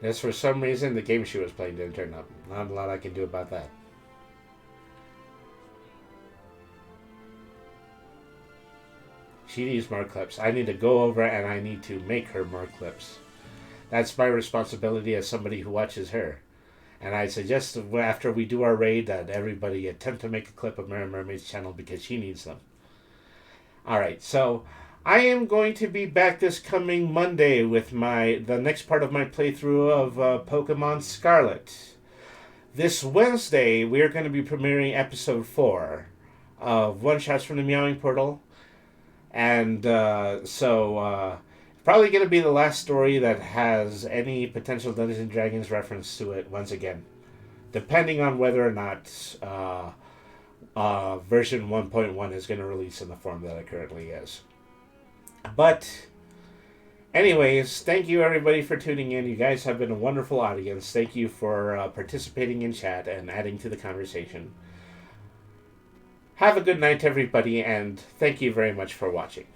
Yes, for some reason the game she was playing didn't turn up. Not a lot I can do about that. She needs more clips. I need to go over and I need to make her more clips. That's my responsibility as somebody who watches her. And I suggest after we do our raid that everybody attempt to make a clip of Merry Mermaid's channel because she needs them. Alright, so I am going to be back this coming Monday with the next part of my playthrough of Pokemon Scarlet. This Wednesday, we are going to be premiering episode 4 of One Shots from the Meowing Portal. And probably going to be the last story that has any potential Dungeons & Dragons reference to it once again. Depending on whether or not version 1.1 is going to release in the form that it currently is. But, anyways, thank you everybody for tuning in. You guys have been a wonderful audience. Thank you for participating in chat and adding to the conversation. Have a good night, everybody, and thank you very much for watching.